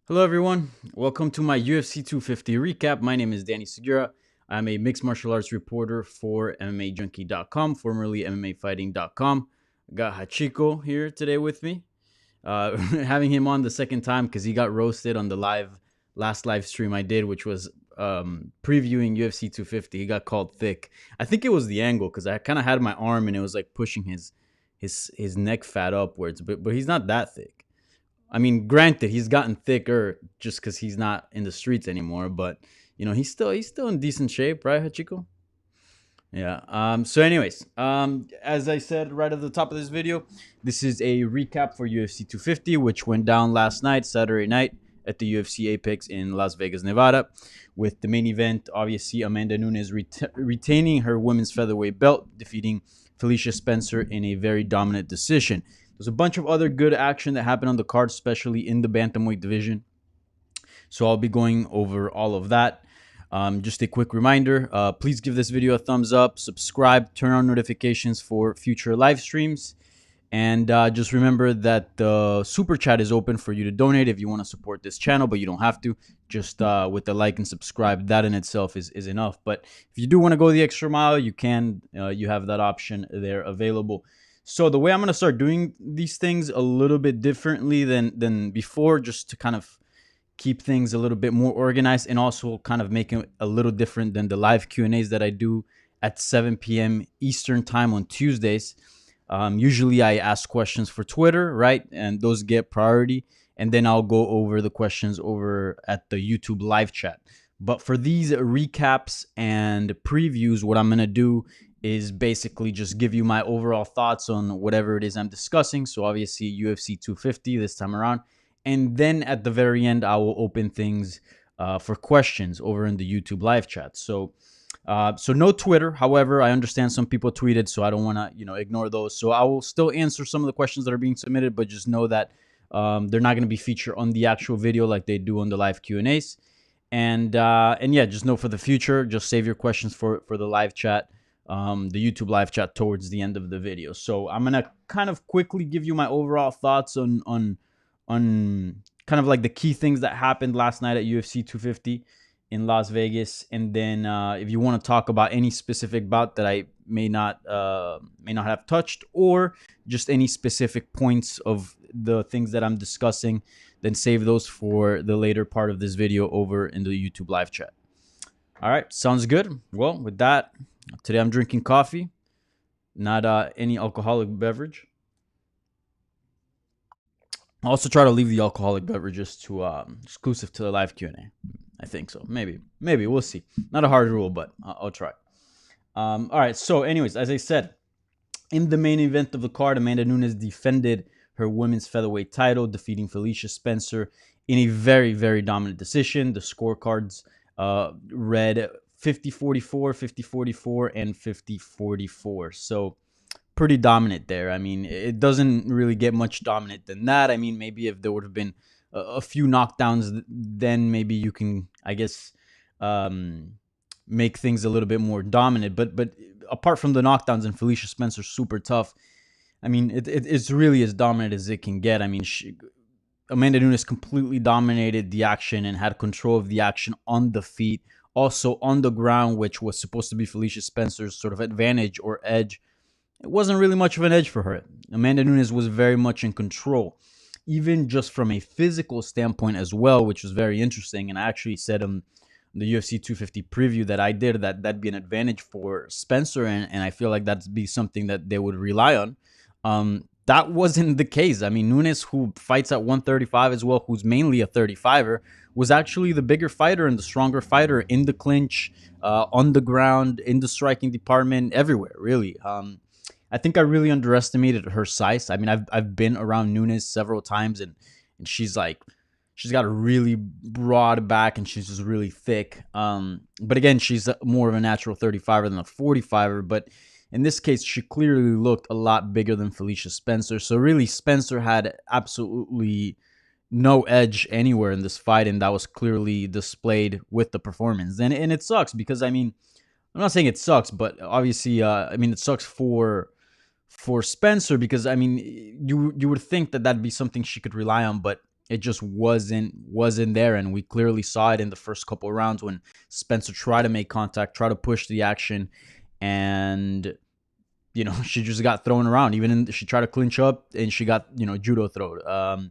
Hello, everyone. Welcome to my UFC 250 recap. My name is Danny Segura. I'm a mixed martial arts reporter for MMAJunkie.com, formerly MMAfighting.com. I got Hachiko here today with me. Having him on the second time because he got roasted on the last live stream I did, which was previewing UFC 250. He got called thick. I think it was the angle because I kind of had my arm and it was like pushing his neck fat upwards, but he's not that thick. I mean, granted, he's gotten thicker just because he's not in the streets anymore. But he's still in decent shape, right, Hachiko? Yeah. Anyways, as I said right at the top of this video, this is a recap for UFC 250, which went down last night, Saturday night, at the UFC Apex in Las Vegas, Nevada, with the main event, obviously, Amanda Nunes retaining her women's featherweight belt, defeating Felicia Spencer in a very dominant decision. There's a bunch of other good action that happened on the card, especially in the bantamweight division. So I'll be going over all of that. Just a quick reminder, please give this video a thumbs up, subscribe, turn on notifications for future live streams. And just remember that the super chat is open for you to donate if you want to support this channel, but you don't have to. Just with the like and subscribe, that in itself is enough. But if you do want to go the extra mile, you can. You have that option there available. So the way I'm going to start doing these things a little bit differently than before, just to kind of keep things a little bit more organized and also kind of make it a little different than the live Q&As that I do at 7 p.m. Eastern time on Tuesdays. Usually I ask questions for Twitter, right? And those get priority. And then I'll go over the questions over at the YouTube live chat. But for these recaps and previews, what I'm going to do is basically just give you my overall thoughts on whatever it is I'm discussing. So obviously UFC 250 this time around. And then at the very end, I will open things for questions over in the YouTube live chat. So no Twitter. However, I understand some people tweeted, so I don't want to ignore those. So I will still answer some of the questions that are being submitted, but just know that they're not going to be featured on the actual video like they do on the live Q&As. And yeah, just know for the future, just save your questions for the live chat, the YouTube live chat towards the end of the video. So I'm gonna kind of quickly give you my overall thoughts on kind of like the key things that happened last night at UFC 250 in Las Vegas, and then if you want to talk about any specific bout that I may not have touched, or just any specific points of the things that I'm discussing, then save those for the later part of this video over in the YouTube live chat. All right, sounds good. Well, with that, today I'm drinking coffee, not any alcoholic beverage. I also try to leave the alcoholic beverages to exclusive to the live Q&A. I think so. Maybe we'll see. Not a hard rule, but I'll try. All right. So, anyways, as I said, in the main event of the card, Amanda Nunes defended her women's featherweight title, defeating Felicia Spencer in a very, very dominant decision. The scorecards read 50-44, 50-44, and 50-44. So pretty dominant there. I mean, it doesn't really get much dominant than that. I mean, maybe if there would have been a few knockdowns, then maybe you can, I guess, make things a little bit more dominant. But apart from the knockdowns, and Felicia Spencer's super tough, I mean, it's really as dominant as it can get. I mean, Amanda Nunes completely dominated the action and had control of the action on the feet, also on the ground, which was supposed to be Felicia Spencer's sort of advantage or edge. It wasn't really much of an edge for her. Amanda Nunes was very much in control, even just from a physical standpoint as well, which was very interesting. And I actually said on the UFC 250 preview that I did that that'd be an advantage for Spencer, and I feel like that'd be something that they would rely on. That wasn't the case. I mean, Nunes, who fights at 135 as well, who's mainly a 35er, was actually the bigger fighter and the stronger fighter in the clinch, on the ground, in the striking department, everywhere, really. I think I really underestimated her size. I mean, I've been around Nunes several times, and she's got a really broad back, and she's just really thick. But again, she's more of a natural 35er than a 45er. But in this case, she clearly looked a lot bigger than Felicia Spencer. So really, Spencer had absolutely no edge anywhere in this fight, and that was clearly displayed with the performance. And it sucks because, I mean, I'm not saying it sucks, but obviously, I mean, it sucks for Spencer because, I mean, you would think that that'd be something she could rely on, but It just wasn't there, and we clearly saw it in the first couple of rounds when Spencer tried to make contact, tried to push the action, and she just got thrown around. She tried to clinch up, and she got judo thrown.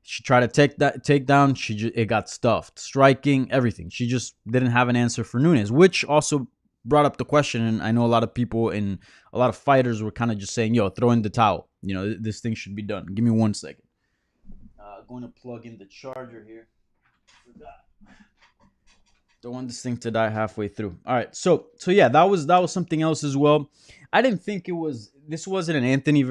She tried to take down. It got stuffed. Striking, everything. She just didn't have an answer for Nunes, which also brought up the question. And I know a lot of people and a lot of fighters were kind of just saying, "Yo, throw in the towel. This thing should be done." Give me 1 second. Going to plug in the charger here. Don't want this thing to die halfway through. All right, so yeah, that was something else as well. I didn't think this wasn't an Anthony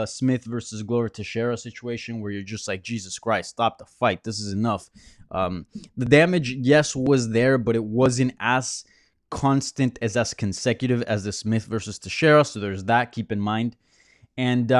Smith versus Glover Teixeira situation where you're just like, Jesus Christ, stop the fight. This is enough. The damage, yes, was there, but it wasn't as constant as consecutive as the Smith versus Teixeira. So there's that. Keep in mind. And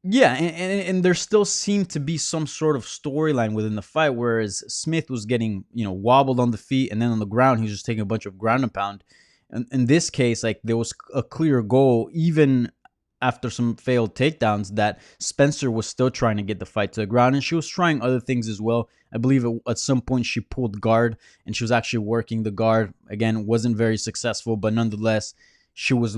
yeah, and there still seemed to be some sort of storyline within the fight, whereas Smith was getting, wobbled on the feet, and then on the ground, he was just taking a bunch of ground and pound. And in this case, like, there was a clear goal, even after some failed takedowns, that Spencer was still trying to get the fight to the ground, and she was trying other things as well. I believe at some point she pulled guard, and she was actually working the guard. Again, wasn't very successful, but nonetheless, she was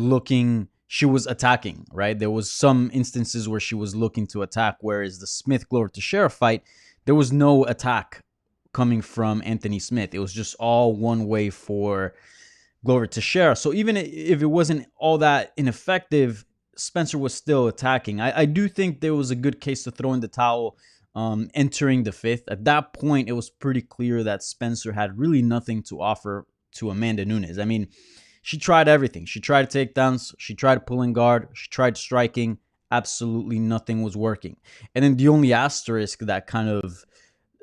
attacking, right? There was some instances where she was looking to attack, whereas the Smith-Glover Teixeira fight, there was no attack coming from Anthony Smith. It was just all one way for Glover Teixeira. So even if it wasn't all that ineffective, Spencer was still attacking. I do think there was a good case to throw in the towel entering the fifth. At that point, it was pretty clear that Spencer had really nothing to offer to Amanda Nunes. I mean, she tried everything. She tried takedowns. She tried pulling guard. She tried striking. Absolutely nothing was working. And then the only asterisk that kind of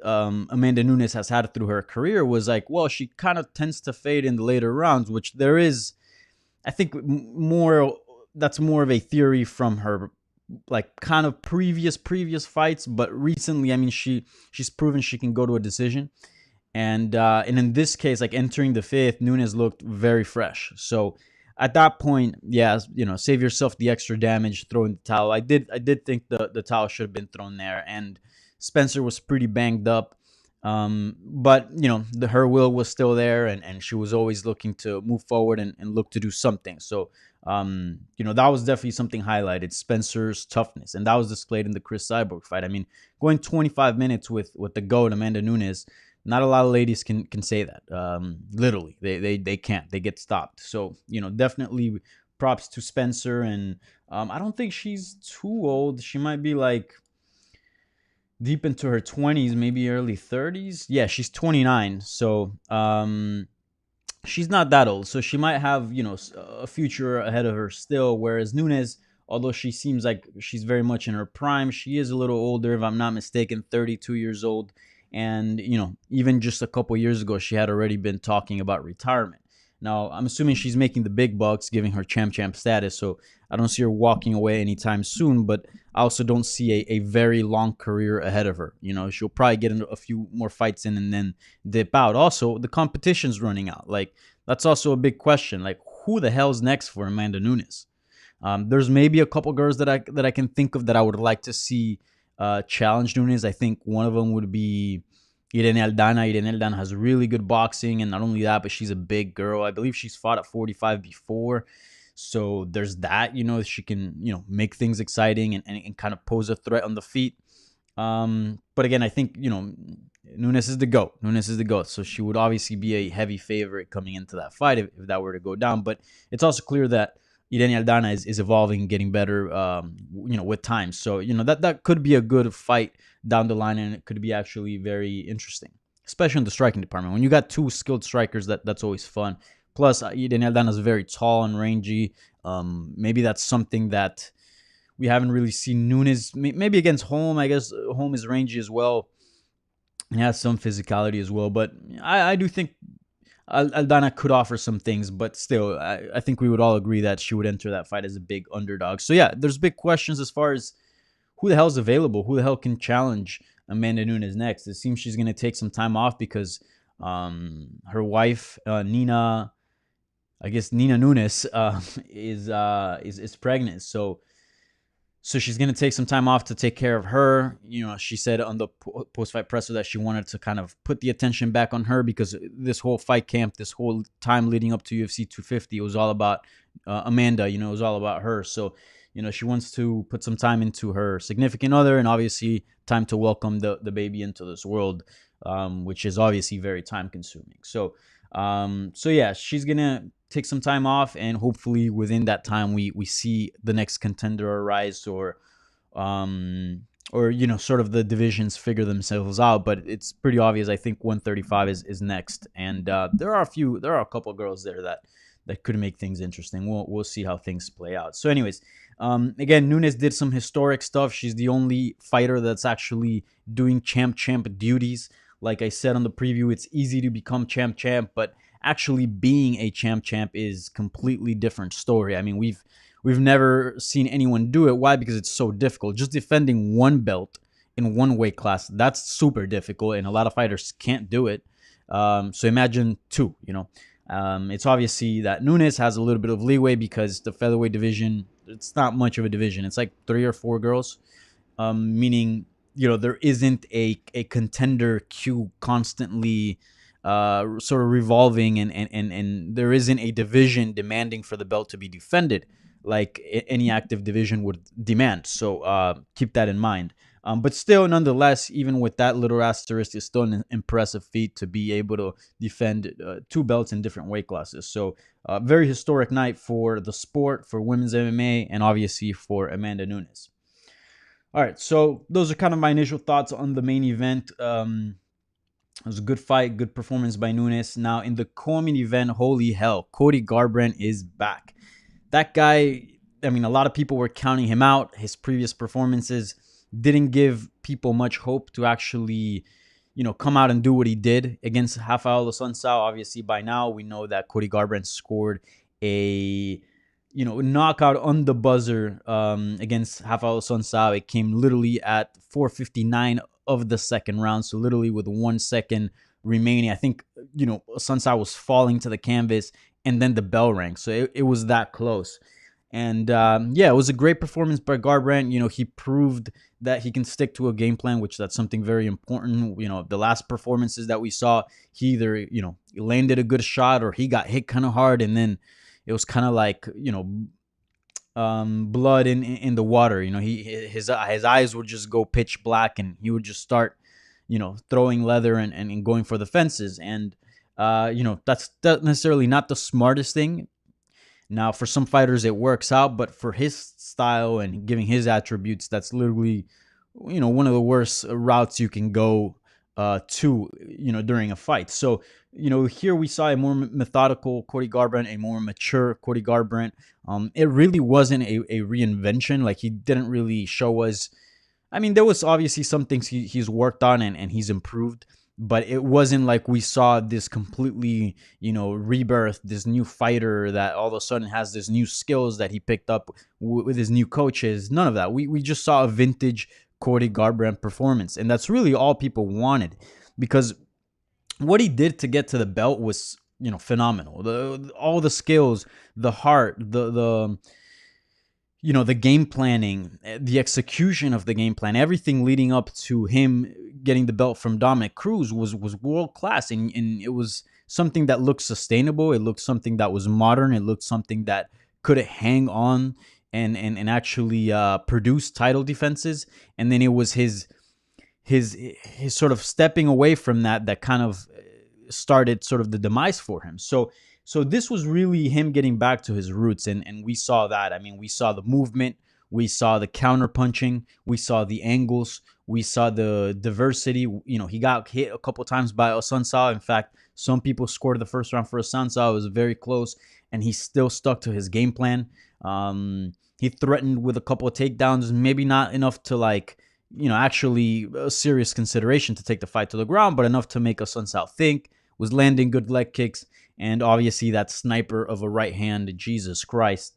Amanda Nunes has had through her career was like, well, she kind of tends to fade in the later rounds, which there is, I think, that's more of a theory from her, like, kind of previous fights. But recently, I mean, she's proven she can go to a decision. And in this case, like, entering the fifth, Nunes looked very fresh. So at that point, yeah, save yourself the extra damage, throw in the towel. I did think the towel should have been thrown there, and Spencer was pretty banged up. But her will was still there, and she was always looking to move forward and look to do something. So that was definitely something highlighted, Spencer's toughness, and that was displayed in the Chris Cyborg fight. I mean, going 25 minutes with the GOAT, Amanda Nunes. Not a lot of ladies can say that. Literally, they can't. They get stopped. So definitely props to Spencer. And I don't think she's too old. She might be like deep into her 20s, maybe early 30s. Yeah, she's 29. So she's not that old. So she might have a future ahead of her still. Whereas Nunes, although she seems like she's very much in her prime, she is a little older, if I'm not mistaken, 32 years old. And, even just a couple years ago, she had already been talking about retirement. Now, I'm assuming she's making the big bucks, giving her champ status. So I don't see her walking away anytime soon. But I also don't see a very long career ahead of her. She'll probably get a few more fights in and then dip out. Also, the competition's running out. Like, that's also a big question. Like, who the hell's next for Amanda Nunes? There's maybe a couple girls that I can think of that I would like to see challenge Nunes. I think one of them would be Irene Aldana. Irene Aldana has really good boxing, and not only that, but she's a big girl. I believe she's fought at 45 before. So there's that, she can, make things exciting and kind of pose a threat on the feet. But again, I think, Nunes is the GOAT. Nunes is the GOAT. So she would obviously be a heavy favorite coming into that fight if that were to go down. But it's also clear that Irene Aldana is evolving, getting better, with time. So, that could be a good fight down the line, and it could be actually very interesting, especially in the striking department. When you got two skilled strikers, that's always fun. Plus, Irene Aldana is very tall and rangy. Maybe that's something that we haven't really seen Nunes. Maybe against Holm. I guess Holm is rangy as well. He has some physicality as well. But I do think Aldana could offer some things, but still, I think we would all agree that she would enter that fight as a big underdog. So yeah, there's big questions as far as who the hell's available, who the hell can challenge Amanda Nunes next. It seems she's going to take some time off because her wife, Nina Nunes, is pregnant. So So she's going to take some time off to take care of her. She said on the post-fight presser that she wanted to kind of put the attention back on her because this whole fight camp, this whole time leading up to UFC 250, it was all about Amanda. It was all about her. So, she wants to put some time into her significant other and obviously time to welcome the baby into this world, which is obviously very time consuming. So yeah, she's going to take some time off, and hopefully within that time we see the next contender arise, or sort of the divisions figure themselves out. But it's pretty obvious. I think 135 is next, and there are a couple of girls there that could make things interesting. We'll see how things play out. So anyways, again, Nunes did some historic stuff. She's the only fighter that's actually doing champ duties. Like I said on the preview, it's easy to become champ, but actually being a champ is completely different story. I mean, we've never seen anyone do it. Why? Because it's so difficult. Just defending one belt in one weight class, that's super difficult, and a lot of fighters can't do it. So imagine two. It's obviously that Nunes has a little bit of leeway because the featherweight division, it's not much of a division. It's like 3 or 4 girls, meaning there isn't a contender queue constantly sort of revolving, and there isn't a division demanding for the belt to be defended like any active division would demand. So keep that in mind. But still, nonetheless, even with that little asterisk, it's still an impressive feat to be able to defend 2 belts in different weight classes. So very historic night for the sport, for women's MMA, and obviously for Amanda Nunes. All right, so those are kind of my initial thoughts on the main event. It was a good fight, good performance by Nunes. Now, in the co-main event, holy hell, Cody Garbrandt is back. That guy, I mean, a lot of people were counting him out. His previous performances didn't give people much hope to actually, come out and do what he did against Raphael Assuncao. Obviously, by now, we know that Cody Garbrandt scored a knockout on the buzzer against Raphael Assuncao. It came literally at 4:59 of the second round, so literally with 1 second remaining. I think Assuncao was falling to the canvas, and then the bell rang, so it was that close. And it was a great performance by Garbrandt. He proved that he can stick to a game plan, which that's something very important. The last performances that we saw, he either landed a good shot or he got hit kind of hard, and then it was kind of like blood in the water. His eyes would just go pitch black, and he would just start throwing leather and going for the fences. And that's necessarily not the smartest thing. Now, for some fighters it works out, but for his style and giving his attributes, that's literally one of the worst routes you can go to during a fight. So here we saw a more methodical Cody Garbrandt, a more mature Cody Garbrandt. It really wasn't a reinvention. Like, he didn't really show us. I mean, there was obviously some things he's worked on and he's improved, but it wasn't like we saw this completely, rebirth, this new fighter that all of a sudden has this new skills that he picked up with his new coaches. None of that. We just saw a vintage Cody Garbrandt performance, and that's really all people wanted, because what he did to get to the belt was, phenomenal. All the skills, the heart, the game planning, the execution of the game plan, everything leading up to him getting the belt from Dominic Cruz was world class, and it was something that looked sustainable. It looked something that was modern. It looked something that could hang on and actually produce title defenses. And then it was his sort of stepping away from that kind of started sort of the demise for him. So this was really him getting back to his roots, and we saw that. I mean, we saw the movement, we saw the counter punching, we saw the angles, we saw the diversity. He got hit a couple times by Assuncao. In fact, some people scored the first round for Assuncao. It was very close, and he still stuck to his game plan. He threatened with a couple of takedowns, maybe not enough to actually a serious consideration to take the fight to the ground, but enough to make Assuncao think. Was landing good leg kicks, and obviously that sniper of a right hand, Jesus Christ,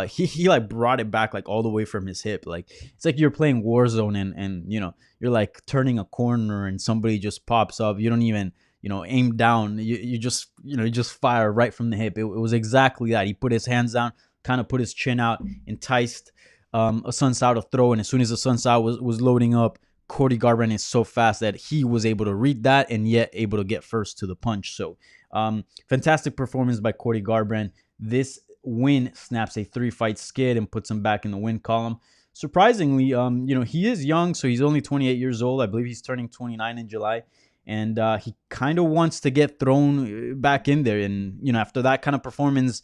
he like brought it back like all the way from his hip. Like, it's like you're playing Warzone and you're like turning a corner and somebody just pops up. You don't even aim down. You just you just fire right from the hip. It was exactly that. He put his hands down, kind of put his chin out, enticed Assuncao to throw, and as soon as Assuncao was loading up, Cody Garbrandt is so fast that he was able to read that and yet able to get first to the punch. So fantastic performance by Cody Garbrandt. This win snaps a 3-fight skid and puts him back in the win column. Surprisingly, he is young, so he's only 28 years old. I believe he's turning 29 in July. And he kind of wants to get thrown back in there. And, after that kind of performance,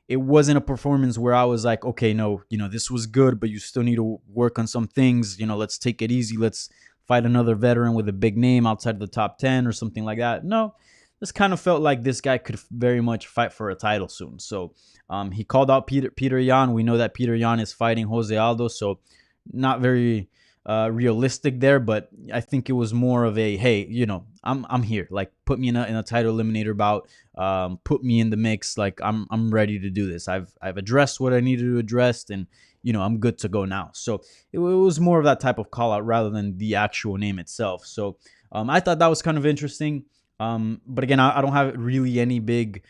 it wasn't a performance where I was like, okay, no, this was good, but you still need to work on some things. Let's take it easy. Let's fight another veteran with a big name outside of the top 10 or something like that. No, this kind of felt like this guy could very much fight for a title soon. So he called out Peter Yan. We know that Peter Yan is fighting Jose Aldo, so not very realistic there, but I think it was more of a, hey, I'm here. Like, put me in a title eliminator bout. Put me in the mix. Like, I'm ready to do this. I've addressed what I needed to address, and I'm good to go now. So it was more of that type of call out rather than the actual name itself. So I thought that was kind of interesting. But again, I don't have really any big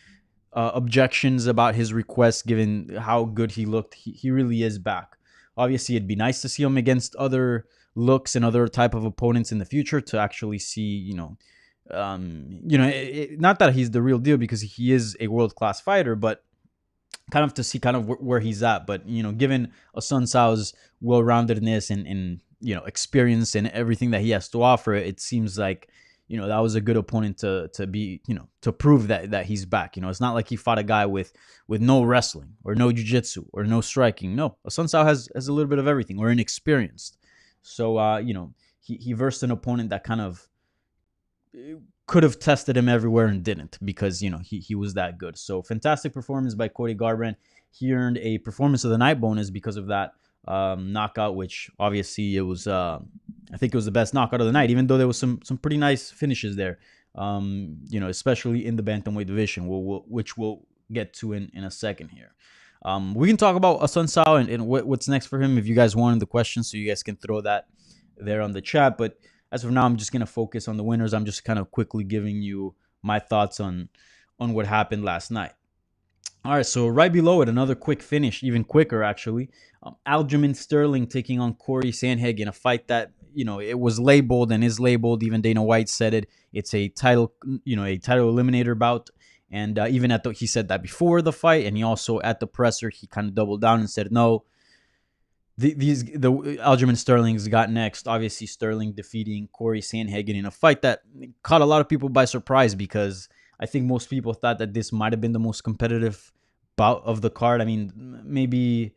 objections about his request given how good he looked. He really is back. Obviously, it'd be nice to see him against other looks and other type of opponents in the future to actually see, not that he's the real deal because he is a world-class fighter, but kind of to see kind of where he's at. But, given Assuncao's well-roundedness and experience and everything that he has to offer, it seems like, that was a good opponent to be, to prove that he's back. It's not like he fought a guy with no wrestling or no jiu-jitsu or no striking. No, Assuncao has a little bit of everything, or inexperienced. So, he versed an opponent that kind of could have tested him everywhere and didn't because, he was that good. So fantastic performance by Cody Garbrandt. He earned a Performance of the Night bonus because of that knockout, which obviously it was, I think it was the best knockout of the night, even though there was some pretty nice finishes there, especially in the bantamweight division, which we'll get to in a second here. We can talk about Assuncao and what's next for him if you guys wanted the questions, so you guys can throw that there on the chat. But as of now, I'm just going to focus on the winners. I'm just kind of quickly giving you my thoughts on what happened last night. All right, so right below it, another quick finish, even quicker actually. Aljamain Sterling taking on Cory Sandhagen, a fight that, it was labeled and is labeled. Even Dana White said it. It's a title, a title eliminator bout. And even he said that before the fight, and he also at the presser, he kind of doubled down and said, no, the Aljamain Sterling's got next. Obviously, Sterling defeating Cory Sandhagen in a fight that caught a lot of people by surprise because I think most people thought that this might have been the most competitive bout of the card. I mean,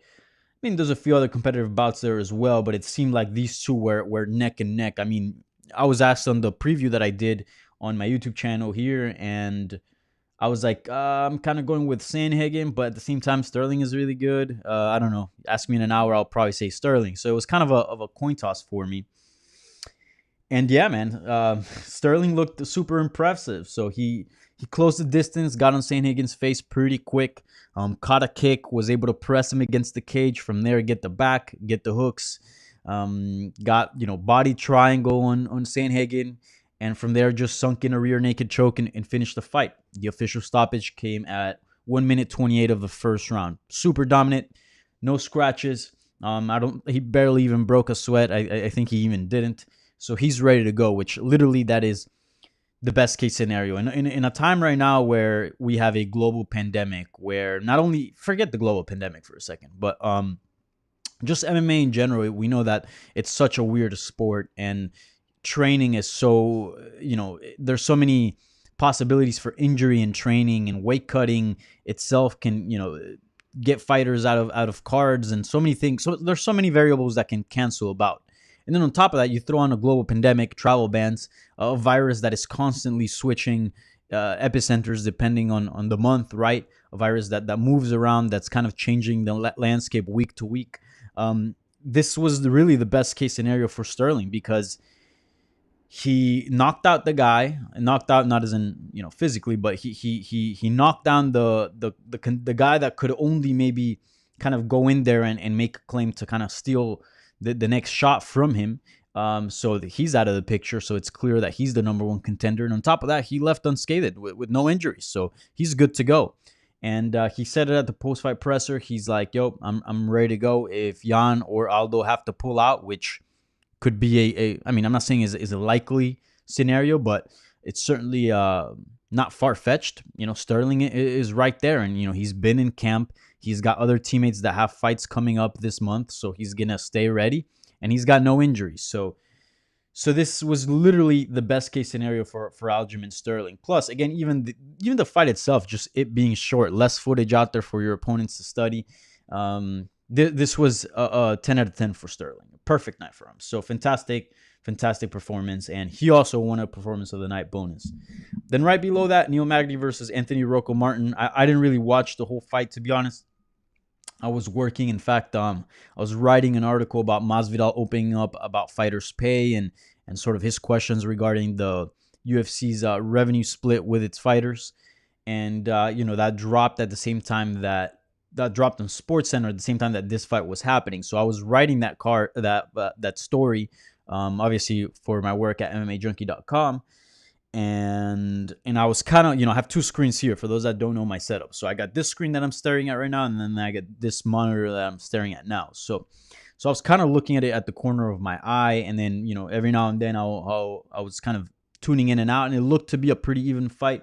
there's a few other competitive bouts there as well, but it seemed like these two were neck and neck. I mean, I was asked on the preview that I did on my YouTube channel here, and I was like, I'm kind of going with Sandhagen, but at the same time, Sterling is really good. I don't know. Ask me in an hour, I'll probably say Sterling. So it was kind of a coin toss for me. And yeah, man, Sterling looked super impressive. So he closed the distance, got on Sandhagen's face pretty quick, caught a kick, was able to press him against the cage. From there, get the back, get the hooks, got, body triangle on Sandhagen. And from there, just sunk in a rear naked choke and finished the fight. The official stoppage came at 1 minute 28 of the first round. Super dominant, no scratches. He barely even broke a sweat. I think he even didn't. So he's ready to go, which literally that is the best case scenario. And in a time right now where we have a global pandemic, where not only, forget the global pandemic for a second, but just MMA in general, we know that it's such a weird sport and training is so, there's so many possibilities for injury in training, and weight cutting itself can, get fighters out of cards and so many things. So there's so many variables that can cancel about. And then on top of that, you throw on a global pandemic, travel bans, a virus that is constantly switching epicenters depending on the month, right? A virus that moves around, that's kind of changing the landscape week to week. This was really the best case scenario for Sterling because he knocked out the guy, knocked out not as in, physically, but he knocked down the guy that could only maybe kind of go in there and make a claim to kind of steal the next shot from him. So he's out of the picture. So it's clear that he's the number one contender. And on top of that, he left unscathed with no injuries. So he's good to go. And he said it at the post-fight presser. He's like, "Yo, I'm ready to go. If Jan or Aldo have to pull out, which could be I mean, I'm not saying is a likely scenario, but it's certainly not far-fetched. Sterling is right there, and he's been in camp. He's got other teammates that have fights coming up this month, so he's gonna stay ready, and he's got no injuries. So this was literally the best case scenario for Aljamain Sterling. Plus, again, even the fight itself, just it being short, less footage out there for your opponents to study. This was a 10 out of 10 for Sterling. A perfect night for him. So fantastic performance. And he also won a performance of the night bonus. Then right below that, Neil Magny versus Anthony Rocco Martin. I didn't really watch the whole fight, to be honest. I was working. In fact, I was writing an article about Masvidal opening up about fighters' pay and sort of his questions regarding the UFC's revenue split with its fighters. And, that dropped at the same time that dropped on SportsCenter at the same time that this fight was happening. So I was writing that story, obviously for my work at MMAJunkie.com. And I was kind of, I have two screens here for those that don't know my setup. So I got this screen that I'm staring at right now, and then I got this monitor that I'm staring at now. So I was kind of looking at it at the corner of my eye, and then, every now and then I was kind of tuning in and out, and it looked to be a pretty even fight.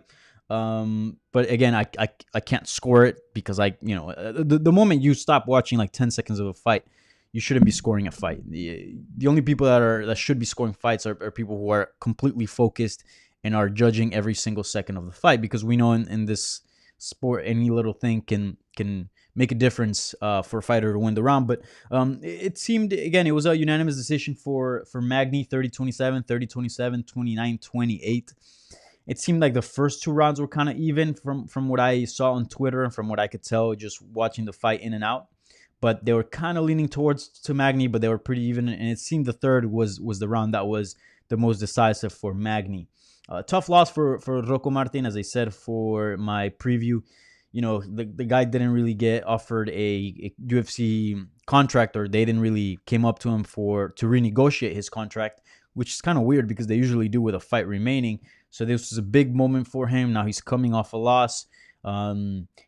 But again, I can't score it because the moment you stop watching like 10 seconds of a fight, you shouldn't be scoring a fight. The only people that should be scoring fights are people who are completely focused and are judging every single second of the fight, because we know in this sport any little thing can make a difference for a fighter to win the round. But it seemed, again, it was a unanimous decision for Magny, 30-27, 30-27, 29-28. It seemed like the first two rounds were kind of even from what I saw on Twitter and from what I could tell just watching the fight in and out. But they were kind of leaning towards to Magny, but they were pretty even. And it seemed the third was the round that was the most decisive for Magny. Tough loss for Rocco Martin, as I said for my preview. The guy didn't really get offered a UFC contract, or they didn't really came up to him to renegotiate his contract, which is kind of weird because they usually do with a fight remaining. So this was a big moment for him. Now he's coming off a loss.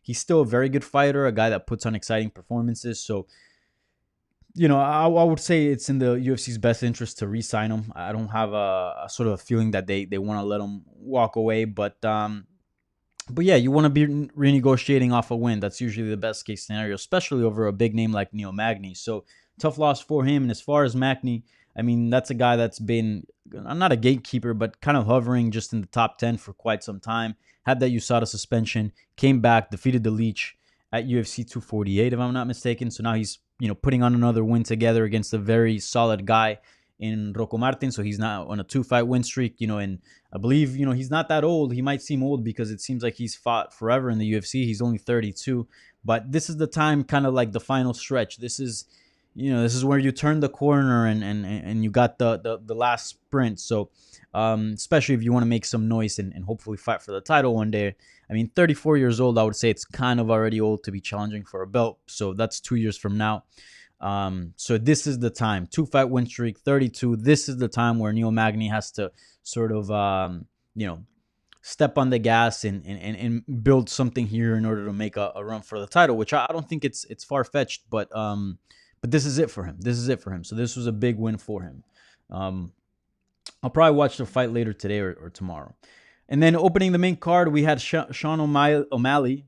He's still a very good fighter, a guy that puts on exciting performances. So, I would say it's in the UFC's best interest to re-sign him. I don't have a sort of a feeling that they want to let him walk away, but yeah, you want to be renegotiating off a win. That's usually the best case scenario, especially over a big name like Neil Magny. So tough loss for him. And as far as Magny, I mean, that's a guy that's been not a gatekeeper, but kind of hovering just in the top 10 for quite some time. Had that USADA suspension, came back, defeated the Leech at UFC 248, if I'm not mistaken. So now he's, putting on another win together against a very solid guy in Rocco Martin. So he's not on a 2-fight win streak, and I believe, he's not that old. He might seem old because it seems like he's fought forever in the UFC. He's only 32, but this is the time, kind of like the final stretch. This is where you turn the corner and you got the last sprint. So especially if you want to make some noise and hopefully fight for the title one day. I mean, 34 years old, I would say it's kind of already old to be challenging for a belt. So that's 2 years from now. So this is the time. 2-fight win streak, 32. This is the time where Neil Magny has to sort of, step on the gas and build something here in order to make a run for the title, which I don't think it's far-fetched, but this is it for him. So this was a big win for him. I'll probably watch the fight later today or tomorrow. And then opening the main card, we had Sean O'Malley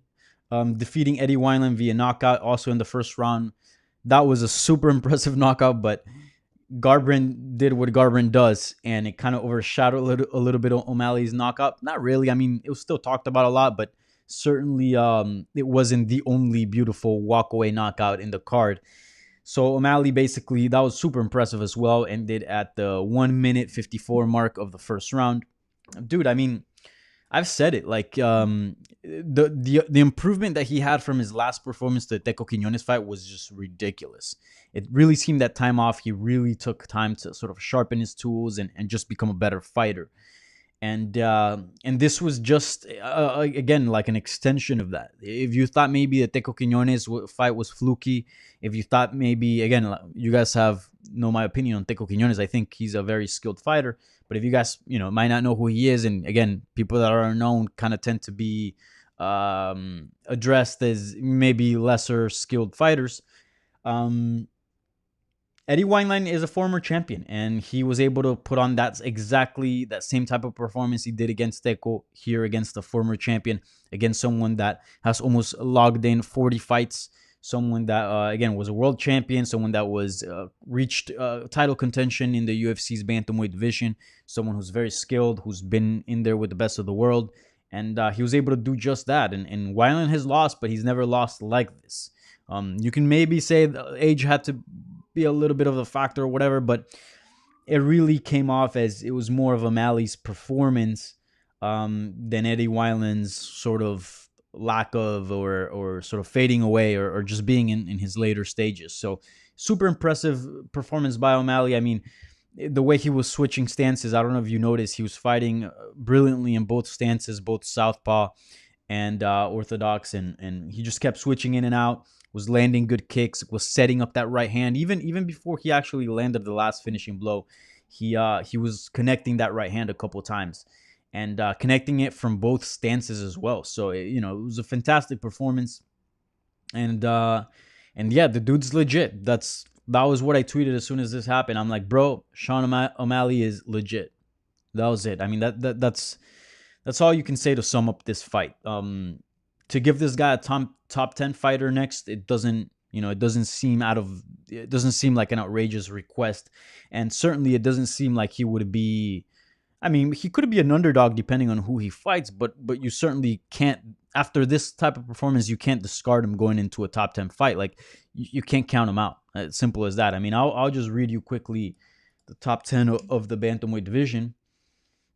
defeating Eddie Wineland via knockout, also in the first round. That was a super impressive knockout, but Garbrandt did what Garbrandt does, and it kind of overshadowed a little bit of O'Malley's knockout. Not really. I mean, it was still talked about a lot, but certainly it wasn't the only beautiful walkaway knockout in the card. So O'Malley basically, that was super impressive as well, ended at the 1 minute 54 mark of the first round. Dude, I mean, I've said it, like the improvement that he had from his last performance to the Teco Quiñones fight was just ridiculous. It really seemed that time off, he really took time to sort of sharpen his tools and just become a better fighter. And this was just, again, like an extension of that. If you thought maybe the Teco Quiñones fight was fluky, if you thought maybe, again, you guys know my opinion on Teco Quiñones. I think he's a very skilled fighter. But if you guys, might not know who he is, and again, people that are unknown kind of tend to be addressed as maybe lesser skilled fighters. Um, Eddie Wineland is a former champion, and he was able to put on that exactly that same type of performance he did against Teco here against the former champion, against someone that has almost logged in 40 fights, someone that again was a world champion, someone that was reached title contention in the UFC's bantamweight division, someone who's very skilled, who's been in there with the best of the world, and he was able to do just that. And Wineland has lost, but he's never lost like this. You can maybe say the age had to be a little bit of a factor or whatever, but it really came off as it was more of a Malley's performance than Eddie Wineland's sort of lack of or sort of fading away or just being in his later stages. So super impressive performance by O'Malley. I mean, the way he was switching stances, I don't know if you noticed, he was fighting brilliantly in both stances, both southpaw and orthodox, and he just kept switching in and out, was landing good kicks, was setting up that right hand. Even before he actually landed the last finishing blow, he was connecting that right hand a couple times and connecting it from both stances as well. So it was a fantastic performance, and yeah, the dude's legit. That was what I tweeted as soon as this happened. I'm like, bro, Sean O'Malley is legit. That was it. I mean, that's all you can say to sum up this fight. To give this guy a top 10 fighter next, it doesn't seem like an outrageous request, and certainly it doesn't seem like he would be. I mean, he could be an underdog depending on who he fights, but you certainly can't, after this type of performance, you can't discard him going into a top 10 fight. Like you can't count him out. As simple as that. I mean, I'll just read you quickly the top 10 of the bantamweight division.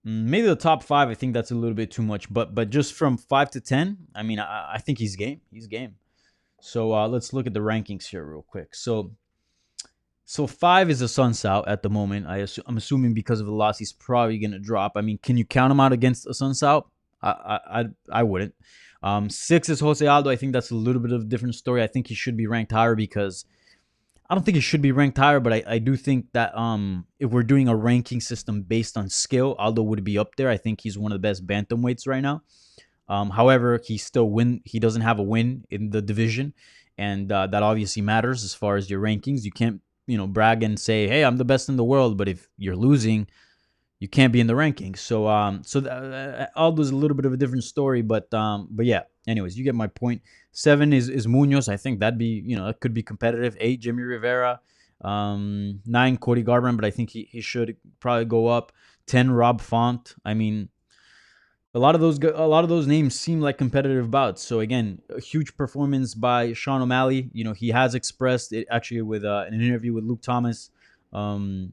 Maybe the top 5, I think that's a little bit too much, but just from 5 to 10, I mean, I think he's game. He's game. So let's look at the rankings here real quick. So 5 is Assuncao at the moment. I'm assuming because of the loss, he's probably gonna drop. I mean, can you count him out against Assuncao? I wouldn't. 6 is Jose Aldo. I think that's a little bit of a different story. I think he should be ranked higher because I don't think he should be ranked higher, but I do think that if we're doing a ranking system based on skill, Aldo would be up there. I think he's one of the best bantamweights right now. However, he doesn't have a win in the division, and that obviously matters as far as your rankings. You can't brag and say, hey, I'm the best in the world, but if you're losing, you can't be in the rankings. So Aldo's a little bit of a different story, but yeah. Anyways, you get my point. 7 is Munoz. I think that'd be it could be competitive. 8 Jimmy Rivera. 9 Cody Garbrandt, but I think he should probably go up. 10 Rob Font. I mean, a lot of those names seem like competitive bouts. So again, a huge performance by Sean O'Malley. He has expressed it actually with an interview with Luke Thomas. The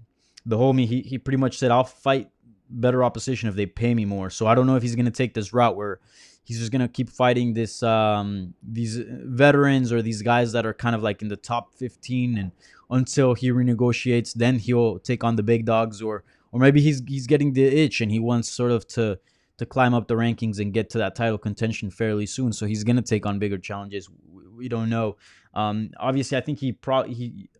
homie, he pretty much said, I'll fight better opposition if they pay me more. So I don't know if he's going to take this route where he's just going to keep fighting these veterans or these guys that are kind of like in the top 15, and until he renegotiates, then he'll take on the big dogs, or maybe he's getting the itch and he wants sort of to climb up the rankings and get to that title contention fairly soon. So he's going to take on bigger challenges. We don't know. Obviously, I think I'm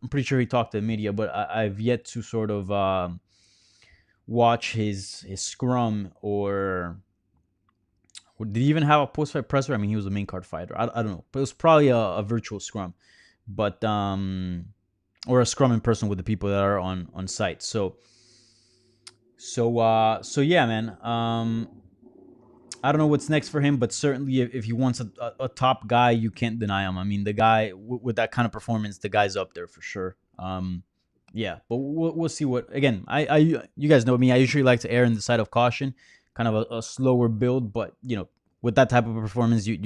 pretty sure he talked to the media, but I've yet to sort of watch his scrum, or did he even have a post-fight presser? I mean, he was a main card fighter. I don't know, but it was probably a virtual scrum, but or a scrum in person with the people that are on site. So yeah, man. I don't know what's next for him, but certainly if he wants a top guy, you can't deny him. I mean, the guy with that kind of performance, the guy's up there for sure. Yeah, but we'll see what. Again, you guys know me. I usually like to err on the side of caution, kind of a slower build. But with that type of performance, you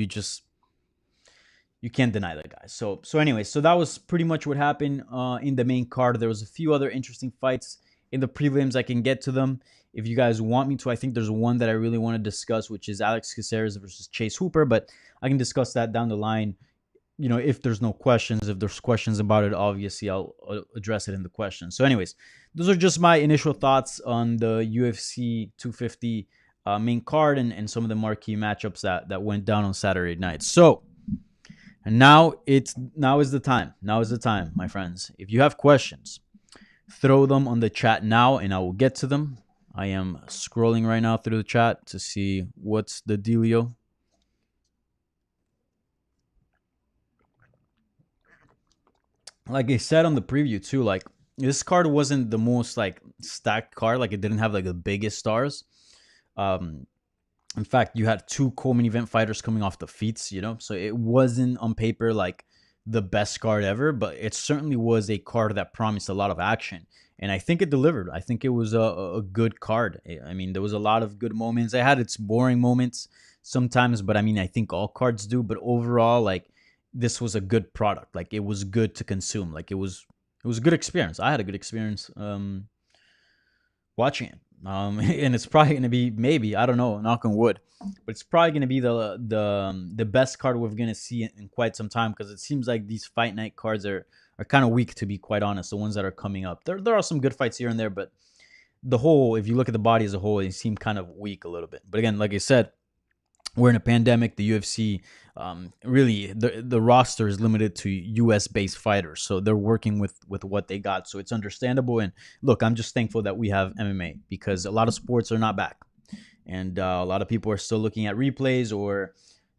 can't deny that guy. So anyway, so that was pretty much what happened in the main card. There was a few other interesting fights in the prelims. I can get to them if you guys want me to. I think there's one that I really want to discuss, which is Alex Caceres versus Chase Hooper, but I can discuss that down the line. If there's no questions. If there's questions about it, obviously I'll address it in the questions. So anyways, those are just my initial thoughts on the UFC 250 main card and some of the marquee matchups that went down on Saturday night. So, and now is the time. Now is the time, my friends. If you have questions, throw them on the chat now, and I will get to them. I am scrolling right now through the chat to see what's the dealio. like I said on the preview too, like this card wasn't the most like stacked card. Like it didn't have like the biggest stars. Um, in fact, you had two co-main event fighters coming off the feats, so it wasn't on paper like the best card ever, but it certainly was a card that promised a lot of action. And I think it delivered. I think it was a good card. I mean, there was a lot of good moments. It had its boring moments sometimes, but I mean, I think all cards do. But overall, like this was a good product. Like it was good to consume. Like it was a good experience. I had a good experience watching it. And it's probably gonna be, maybe, I don't know, knock on wood, but it's probably gonna be the best card we're gonna see in quite some time, because it seems like these fight night cards are kind of weak, to be quite honest. The ones that are coming up, there are some good fights here and there, but the whole, if you look at the body as a whole, they seem kind of weak a little bit. But again, like I said, we're in a pandemic. The UFC, really, the roster is limited to U.S. based fighters, so they're working with what they got. So it's understandable. And look, I'm just thankful that we have MMA, because a lot of sports are not back, and a lot of people are still looking at replays or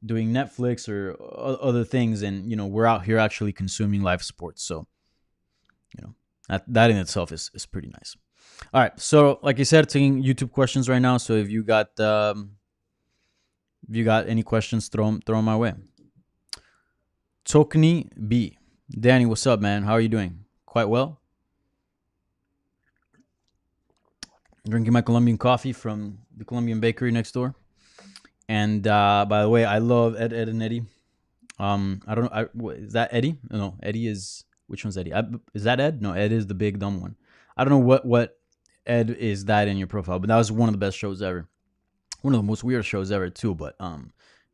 doing Netflix or other things, and we're out here actually consuming live sports. So that in itself is pretty nice. All right, so like I said, taking YouTube questions right now. So if you got any questions, throw them my way. Tokni B. Danny, what's up, man? How are you doing? Quite well. Drinking my Colombian coffee from the Colombian bakery next door. And by the way, I love Ed and Eddie. I don't know. Is that Eddie? No, Eddie is. Which one's Eddie? Is that Ed? No, Ed is the big dumb one. I don't know what Ed is that in your profile, but that was one of the best shows ever. One of the most weird shows ever too. But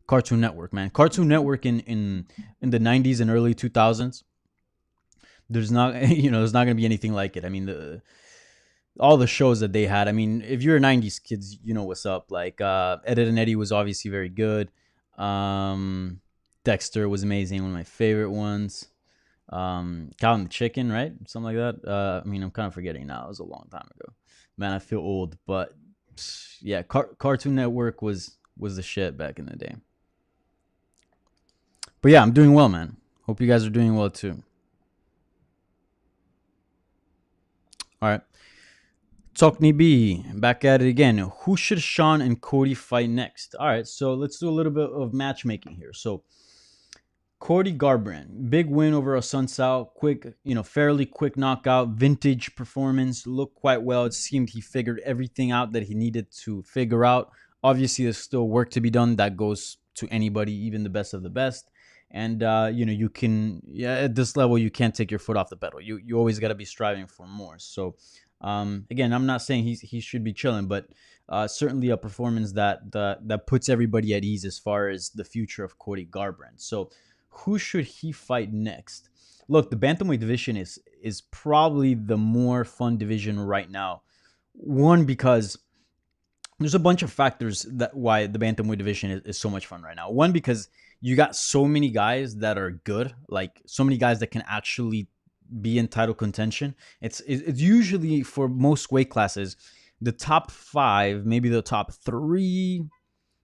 Cartoon Network, man. Cartoon Network in the 90s and early 2000s. There's not gonna be anything like it. I mean, all the shows that they had. I mean, if you're a 90s kids, you know what's up. Like Ed and Eddie was obviously very good. Dexter was amazing, one of my favorite ones. Cow and the Chicken, right? Something like that. I mean, I'm kind of forgetting now. It was a long time ago. Man, I feel old, but yeah, Cartoon Network was the shit back in the day. But yeah, I'm doing well, man. Hope you guys are doing well too. All right. Tokni B, back at it again. Who should Sean and Cody fight next? All right, so let's do a little bit of matchmaking here. So Cody Garbrandt, big win over Assuncao, quick, fairly quick knockout, vintage performance, looked quite well. It seemed he figured everything out that he needed to figure out. Obviously, there's still work to be done. That goes to anybody, even the best of the best. And you can, at this level, you can't take your foot off the pedal. You always got to be striving for more. So again, I'm not saying he should be chilling, but certainly a performance that puts everybody at ease as far as the future of Cody Garbrandt. So who should he fight next? Look, the bantamweight division is probably the more fun division right now. One, because there's a bunch of factors that why the bantamweight division is so much fun right now. One, because you got so many guys that are good, like so many guys that can actually be in title contention. It's usually, for most weight classes, the top 5, maybe the top 3,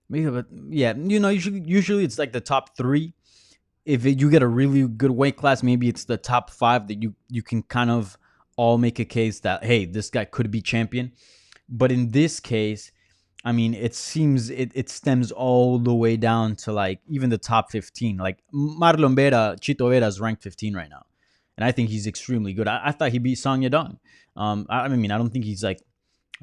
maybe, but yeah, usually it's like the top 3. If you get a really good weight class, maybe it's the top 5 that you can kind of all make a case that, hey, this guy could be champion. But in this case, I mean, it seems it stems all the way down to like even the top 15. Like Marlon Vera, Chito Vera is ranked 15 right now, and I think he's extremely good. I thought he beat Song Yadong. I mean, I don't think he's like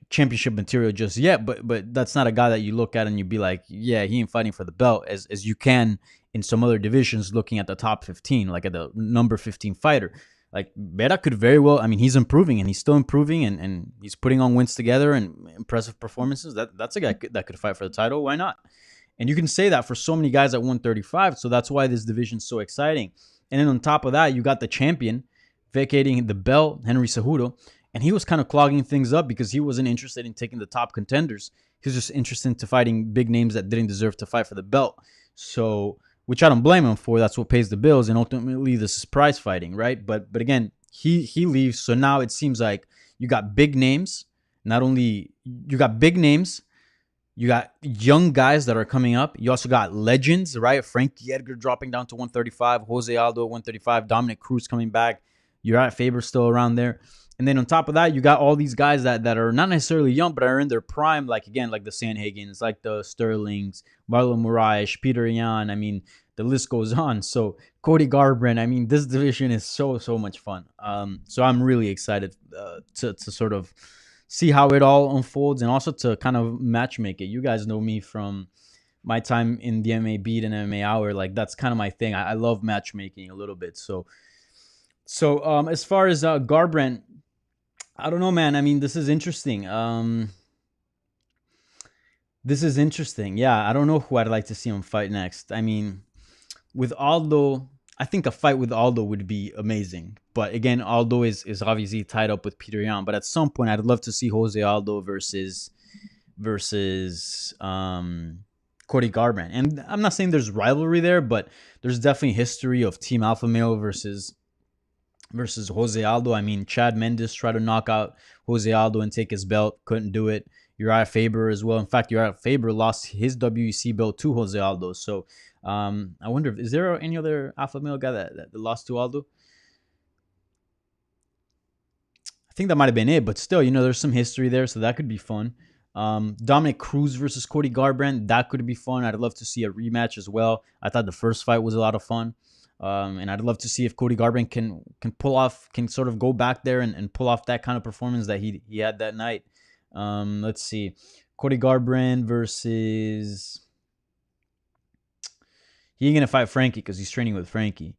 championship material just yet, but that's not a guy that you look at and you'd be like, yeah, he ain't fighting for the belt as you can in some other divisions, looking at the top 15, like at the number 15 fighter. Like Vera could very well, I mean, he's improving and he's still improving and he's putting on wins together and impressive performances. That's a guy that could fight for the title. Why not? And you can say that for so many guys at 135. So that's why this division's so exciting. And then on top of that, you got the champion vacating the belt, Henry Cejudo. And he was kind of clogging things up because he wasn't interested in taking the top contenders. He was just interested in fighting big names that didn't deserve to fight for the belt. So, which I don't blame him for. That's what pays the bills. And ultimately, this is prize fighting, right? But again, he leaves. So now it seems like you got big names. Not only you got big names, you got young guys that are coming up. You also got legends, right? Frankie Edgar dropping down to 135. Jose Aldo at 135. Dominic Cruz coming back. Uriah Faber still around there. And then on top of that, you got all these guys that are not necessarily young, but are in their prime. Like, again, like the Sandhagens, like the Sterlings, Marlon Moraes, Peter Yan. I mean, the list goes on. So Cody Garbrandt. I mean, this division is so much fun. So I'm really excited to sort of see how it all unfolds, and also to kind of matchmake it. You guys know me from my time in the MMA Beat and MMA Hour. Like, that's kind of my thing. I love matchmaking a little bit. So as far as Garbrandt, I don't know, man. I mean, this is interesting. This is interesting. Yeah, I don't know who I'd like to see him fight next. I mean, with Aldo, I think a fight with Aldo would be amazing. But again, Aldo is obviously tied up with Peter Yan. But at some point, I'd love to see Jose Aldo versus Cody Garbrandt. And I'm not saying there's rivalry there, but there's definitely history of Team Alpha Male versus Jose Aldo. I mean, Chad Mendes tried to knock out Jose Aldo and take his belt, couldn't do it. Uriah Faber as well. In fact, Uriah Faber lost his WEC belt to Jose Aldo. So I wonder, is there any other alpha male guy that lost to Aldo? I think that might have been it, but still, there's some history there, so that could be fun. Dominic Cruz versus Cody Garbrandt, that could be fun. I'd love to see a rematch as well. I thought the first fight was a lot of fun. And I'd love to see if Cody Garbrandt can sort of go back there and pull off that kind of performance that he had that night. Let's see. Cody Garbrandt versus... He ain't going to fight Frankie because he's training with Frankie.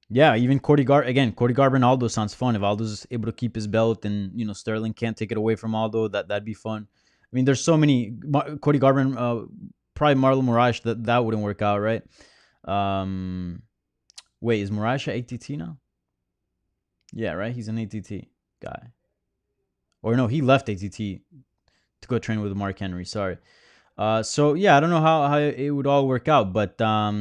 Yeah, even Cody Garbrandt Aldo sounds fun. If Aldo's able to keep his belt and, Sterling can't take it away from Aldo, that'd be fun. I mean, there's so many... Cody Garbrandt... Probably Marlon Moraes, that wouldn't work out, right? Wait, is Moraes at ATT now? Yeah, right? He's an ATT guy. Or no, he left ATT to go train with Mark Henry. Sorry. So, yeah, I don't know how it would all work out. But I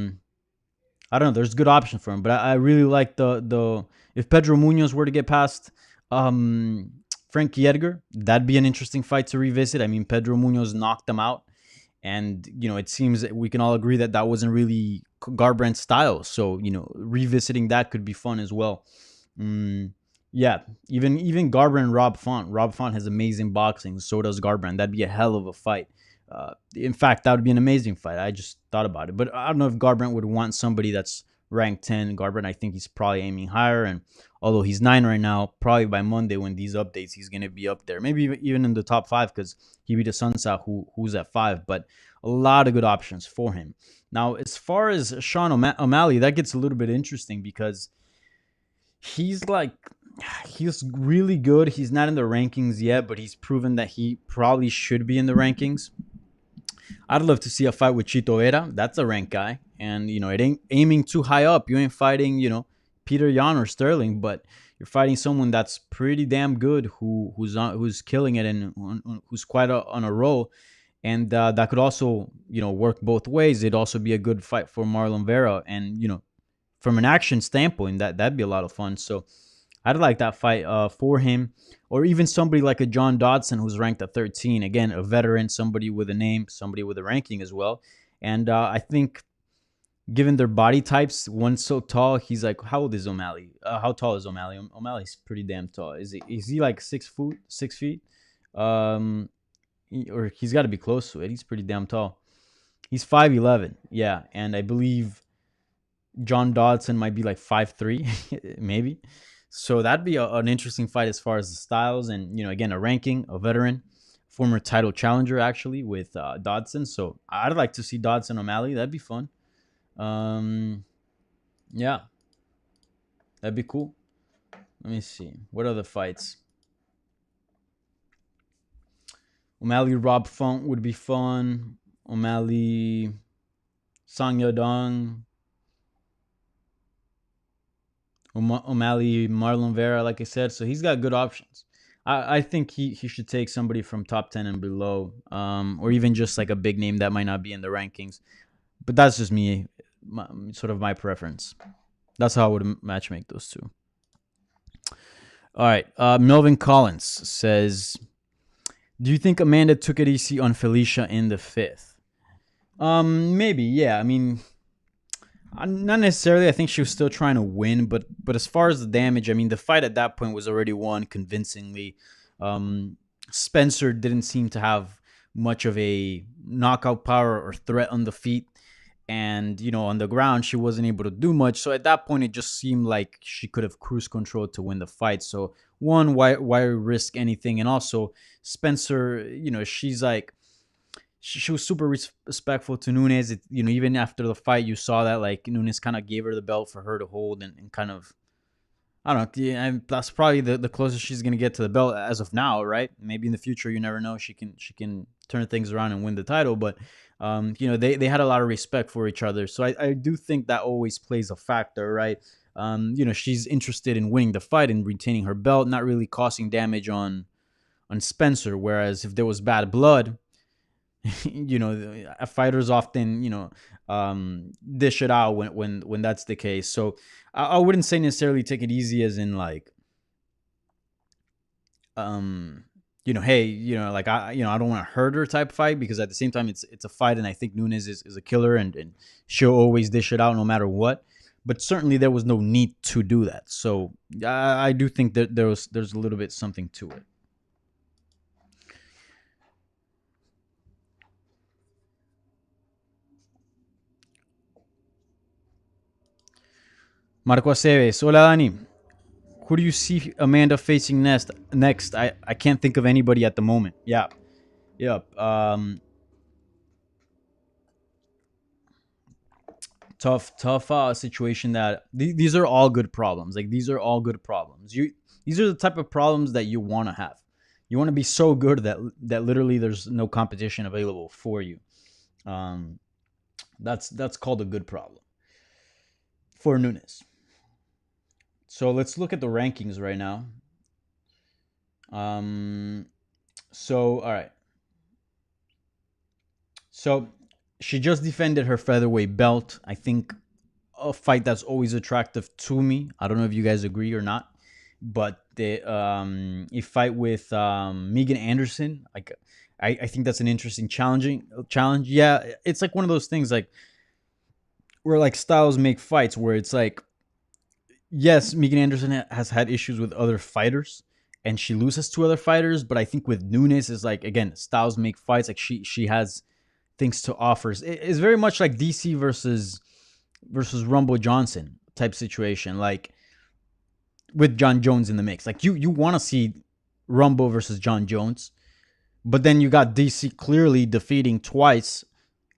don't know. There's good option for him. But I really like the if Pedro Munoz were to get past Frankie Edgar, that'd be an interesting fight to revisit. I mean, Pedro Munoz knocked him out. And, it seems that we can all agree that wasn't really Garbrandt's style. So, revisiting that could be fun as well. Yeah, even Garbrandt and Rob Font. Rob Font has amazing boxing. So does Garbrandt. That'd be a hell of a fight. In fact, that would be an amazing fight. I just thought about it. But I don't know if Garbrandt would want somebody that's ranked 10. Garbrandt, I think he's probably aiming higher. And although he's 9 right now, probably by Monday when these updates, he's going to be up there. Maybe even in the top 5 because he beat Assuncao, who's at 5. But a lot of good options for him. Now, as far as Sean O'Malley, that gets a little bit interesting because he's really good. He's not in the rankings yet, but he's proven that he probably should be in the rankings. I'd love to see a fight with Chito Vera. That's a ranked guy. And, it ain't aiming too high up. You ain't fighting, Peter Yan or Sterling, but you're fighting someone that's pretty damn good, who's killing it and who's quite on a roll. And that could also, work both ways. It'd also be a good fight for Marlon Vera. And, from an action standpoint, that'd be a lot of fun. So I'd like that fight for him. Or even somebody like a John Dawson who's ranked at 13. Again, a veteran, somebody with a name, somebody with a ranking as well. And I think given their body types, one's so tall, he's like, how old is O'Malley? How tall is O'Malley? O'Malley's pretty damn tall. Is he like 6 feet? Or he's got to be close to it. He's pretty damn tall. He's 5'11". Yeah, and I believe John Dodson might be like 5'3", maybe. So that'd be an interesting fight as far as the styles and, again, a ranking, a veteran, former title challenger actually with Dodson. So I'd like to see Dodson O'Malley. That'd be fun. Yeah, that'd be cool. Let me see. What other fights? O'Malley Rob Font would be fun. O'Malley Sang Yadong. O'Malley Marlon Vera, like I said. So he's got good options. I think he should take somebody from top 10 and below, or even just like a big name that might not be in the rankings. But that's just me, sort of my preference. That's how I would matchmake those two. All right. Melvin Collins says, do you think Amanda took it easy on Felicia in the 5th? Maybe, yeah. I mean, Not necessarily. I think she was still trying to win, but as far as the damage, I mean, the fight at that point was already won convincingly. Um, Spencer didn't seem to have much of a knockout power or threat on the feet, and on the ground she wasn't able to do much. So at that point, it just seemed like she could have cruise control to win the fight. So one, why risk anything? And also Spencer, she's like she was super respectful to Nunes. Even after the fight, you saw that like Nunes kind of gave her the belt for her to hold and kind of, I don't know. Yeah, and that's probably the closest she's gonna get to the belt as of now, right? Maybe in the future, you never know. She can turn things around and win the title, but they had a lot of respect for each other. So I do think that always plays a factor, right? She's interested in winning the fight and retaining her belt, not really causing damage on Spencer. Whereas if there was bad blood, fighters often dish it out when that's the case. So I wouldn't say necessarily take it easy as in like hey, like I don't want to hurt her type fight, because at the same time it's a fight, and I think Nunes is a killer, and she'll always dish it out no matter what. But certainly there was no need to do that. So I do think that there's a little bit something to it. Marco Aceves, hola Dani. Who do you see Amanda facing next? I can't think of anybody at the moment. Yeah. Yep. Tough situation that these are all good problems. Like, these are all good problems. These are the type of problems that you want to have. You want to be so good that literally there's no competition available for you. That's called a good problem for Nunes. So let's look at the rankings right now. All right. So she just defended her featherweight belt. I think a fight that's always attractive to me. I don't know if you guys agree or not, but the a fight with Megan Anderson, like I think that's an interesting challenge. Yeah, it's like one of those things like where like styles make fights, where it's like, yes, Megan Anderson has had issues with other fighters and she loses to other fighters, but I think with Nunes is like, again, styles make fights. Like she has things to offer. It's very much like DC versus Rumble Johnson type situation, like with John Jones in the mix. Like you want to see Rumble versus John Jones, but then you got DC clearly defeating twice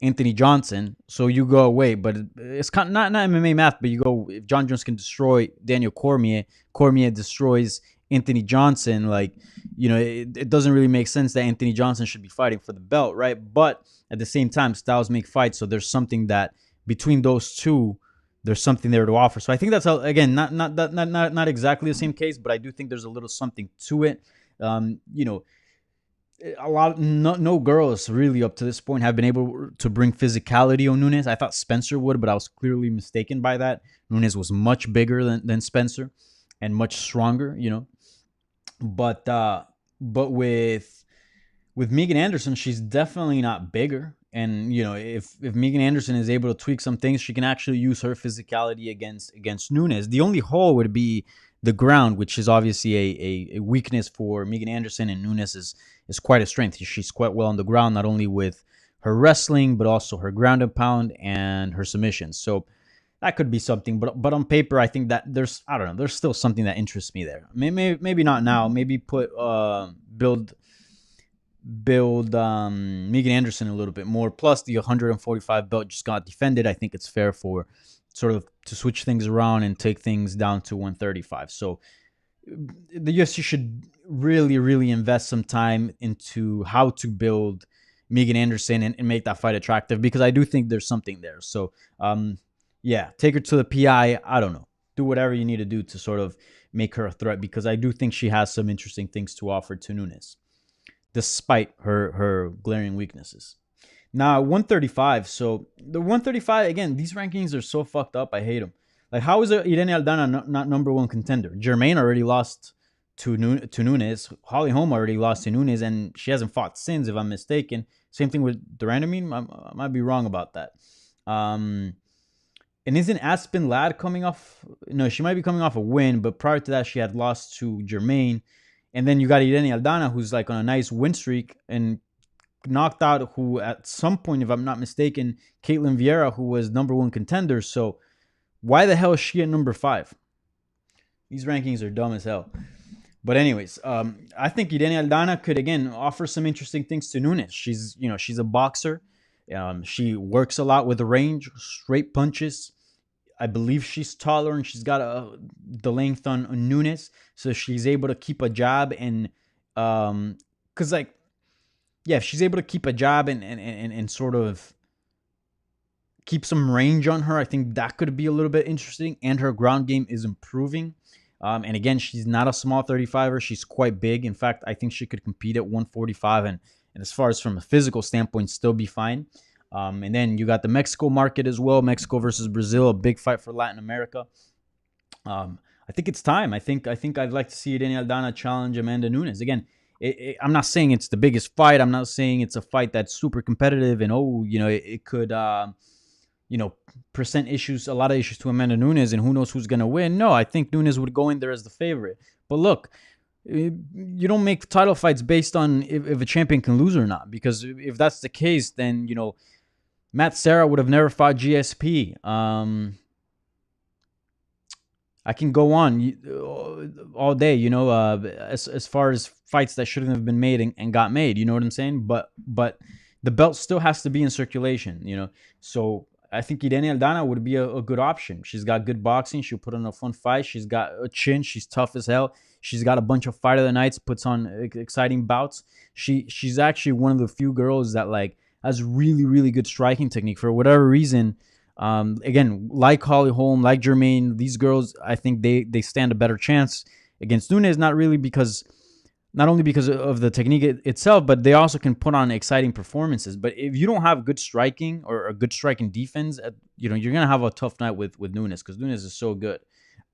Anthony Johnson, so you go away. But it's kind of not MMA math, but you go, if John Jones can destroy Daniel Cormier, Cormier destroys Anthony Johnson, like, it doesn't really make sense that Anthony Johnson should be fighting for the belt, right? But at the same time, styles make fights, so there's something that between those two, there's something there to offer. So I think that's how, again, not exactly the same case, but I do think there's a little something to it. A lot no girls really up to this point have been able to bring physicality on Nunes. I thought Spencer would, but I was clearly mistaken by that. Nunes was much bigger than Spencer and much stronger, But with Megan Anderson, she's definitely not bigger. And if Megan Anderson is able to tweak some things, she can actually use her physicality against Nunes. The only hole would be the ground, which is obviously a weakness for Megan Anderson, and Nunes is quite a strength. She's quite well on the ground, not only with her wrestling, but also her ground and pound and her submissions. So that could be something. But on paper, I think that there's still something that interests me there. Maybe not now. Maybe build Megan Anderson a little bit more. Plus, the 145 belt just got defended. I think it's fair for sort of to switch things around and take things down to 135. So the UFC should really, really invest some time into how to build Megan Anderson and make that fight attractive, because I do think there's something there. So, yeah, take her to the PI. I don't know. Do whatever you need to do to sort of make her a threat, because I do think she has some interesting things to offer to Nunes, despite her glaring weaknesses. Now, 135. So the 135, again, these rankings are so fucked up. I hate them. Like, how is Irene Aldana not number one contender? Germaine already lost to Nunes. Holly Holm already lost to Nunes, and she hasn't fought since, if I'm mistaken. Same thing with Duranamine. I might be wrong about that. And isn't Aspen Ladd coming off? No, she might be coming off a win, but prior to that, she had lost to Jermaine. And then you got Irene Aldana, who's like on a nice win streak and knocked out, who at some point, if I'm not mistaken, Caitlin Vieira, who was #1 contender. So why the hell is she at number 5? These rankings are dumb as hell. But anyways, I think Irene Aldana could again offer some interesting things to Nunes. She's a boxer. She works a lot with the range, straight punches. I believe she's taller and she's got the length on Nunes, so she's able to keep a jab and because if she's able to keep a jab and sort of keep some range on her, I think that could be a little bit interesting. And her ground game is improving. And again, she's not a small 35er. She's quite big. In fact, I think she could compete at 145 and as far as from a physical standpoint, still be fine. And then you got the Mexico market as well. Mexico versus Brazil, a big fight for Latin America. I think it's time. I think I'd like to see Irene Aldana challenge Amanda Nunes. Again, I'm not saying it's the biggest fight. I'm not saying it's a fight that's super competitive and, it could, present issues, a lot of issues to Amanda Nunes and who knows who's going to win. No, I think Nunes would go in there as the favorite. But look, you don't make title fights based on if a champion can lose or not. Because if that's the case, then, Matt Serra would have never fought GSP. I can go on all day, as far as fights that shouldn't have been made and got made. You know what I'm saying? But the belt still has to be in circulation, So I think Irene Aldana would be a good option. She's got good boxing. She'll put on a fun fight. She's got a chin. She's tough as hell. She's got a bunch of fight of the nights, puts on exciting bouts. She's actually one of the few girls that has really, really good striking technique for whatever reason. Again, like Holly Holm, like Jermaine, these girls, I think they stand a better chance against Nunes, not only because of the technique itself, but they also can put on exciting performances. But if you don't have good striking or a good striking defense, you're going to have a tough night with Nunes because Nunes is so good.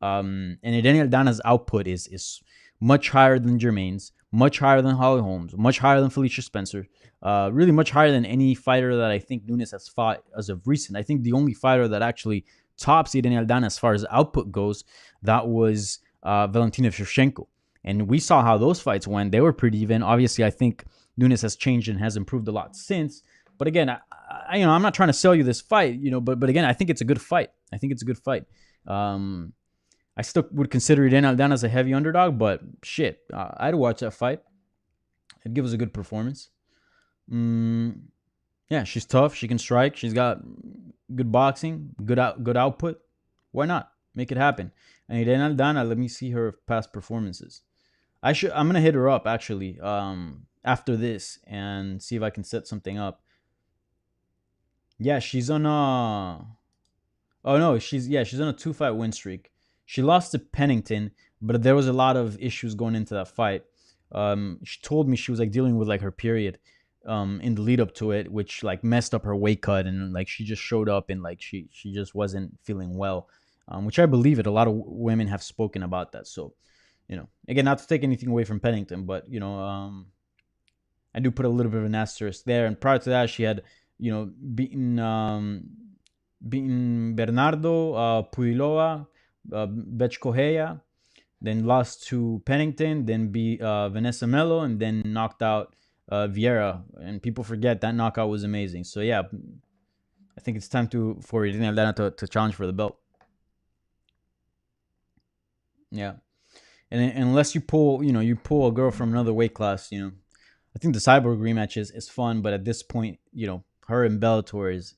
And Irene Aldana's output is much higher than Jermaine's, much higher than Holly Holm's, much higher than Felicia Spencer, really much higher than any fighter that I think Nunes has fought as of recent. I think the only fighter that actually tops Irene Aldana as far as output goes, that was Valentino Shevchenko. And we saw how those fights went. They were pretty even. Obviously, I think Nunes has changed and has improved a lot since. But again, I'm not trying to sell you this fight, but again, I think it's a good fight. I still would consider Irene Aldana as a heavy underdog, but shit, I'd watch that fight. It'd give us a good performance. Yeah, she's tough. She can strike. She's got good boxing, good output. Why not? Make it happen. And Irene Aldana, let me see her past performances. I'm gonna hit her up actually after this and see if I can set something up. Yeah, she's on a. Oh no, she's on a 2-fight win streak. She lost to Pennington, but there was a lot of issues going into that fight. She told me she was dealing with her period in the lead up to it, which messed up her weight cut, and she just showed up and she just wasn't feeling well. Which I believe it. A lot of women have spoken about that. So, again, not to take anything away from Pennington, but I do put a little bit of an asterisk there. And prior to that, she had beaten Bernardo, Pudilova, Bechkoheya, then lost to Pennington, then beat Vanessa Melo, and then knocked out Vieira. And people forget that knockout was amazing. So yeah, I think it's time for Irene Aldana to challenge for the belt. Yeah, and unless you pull a girl from another weight class, I think the Cyborg rematch is fun, but at this point, her and Bellator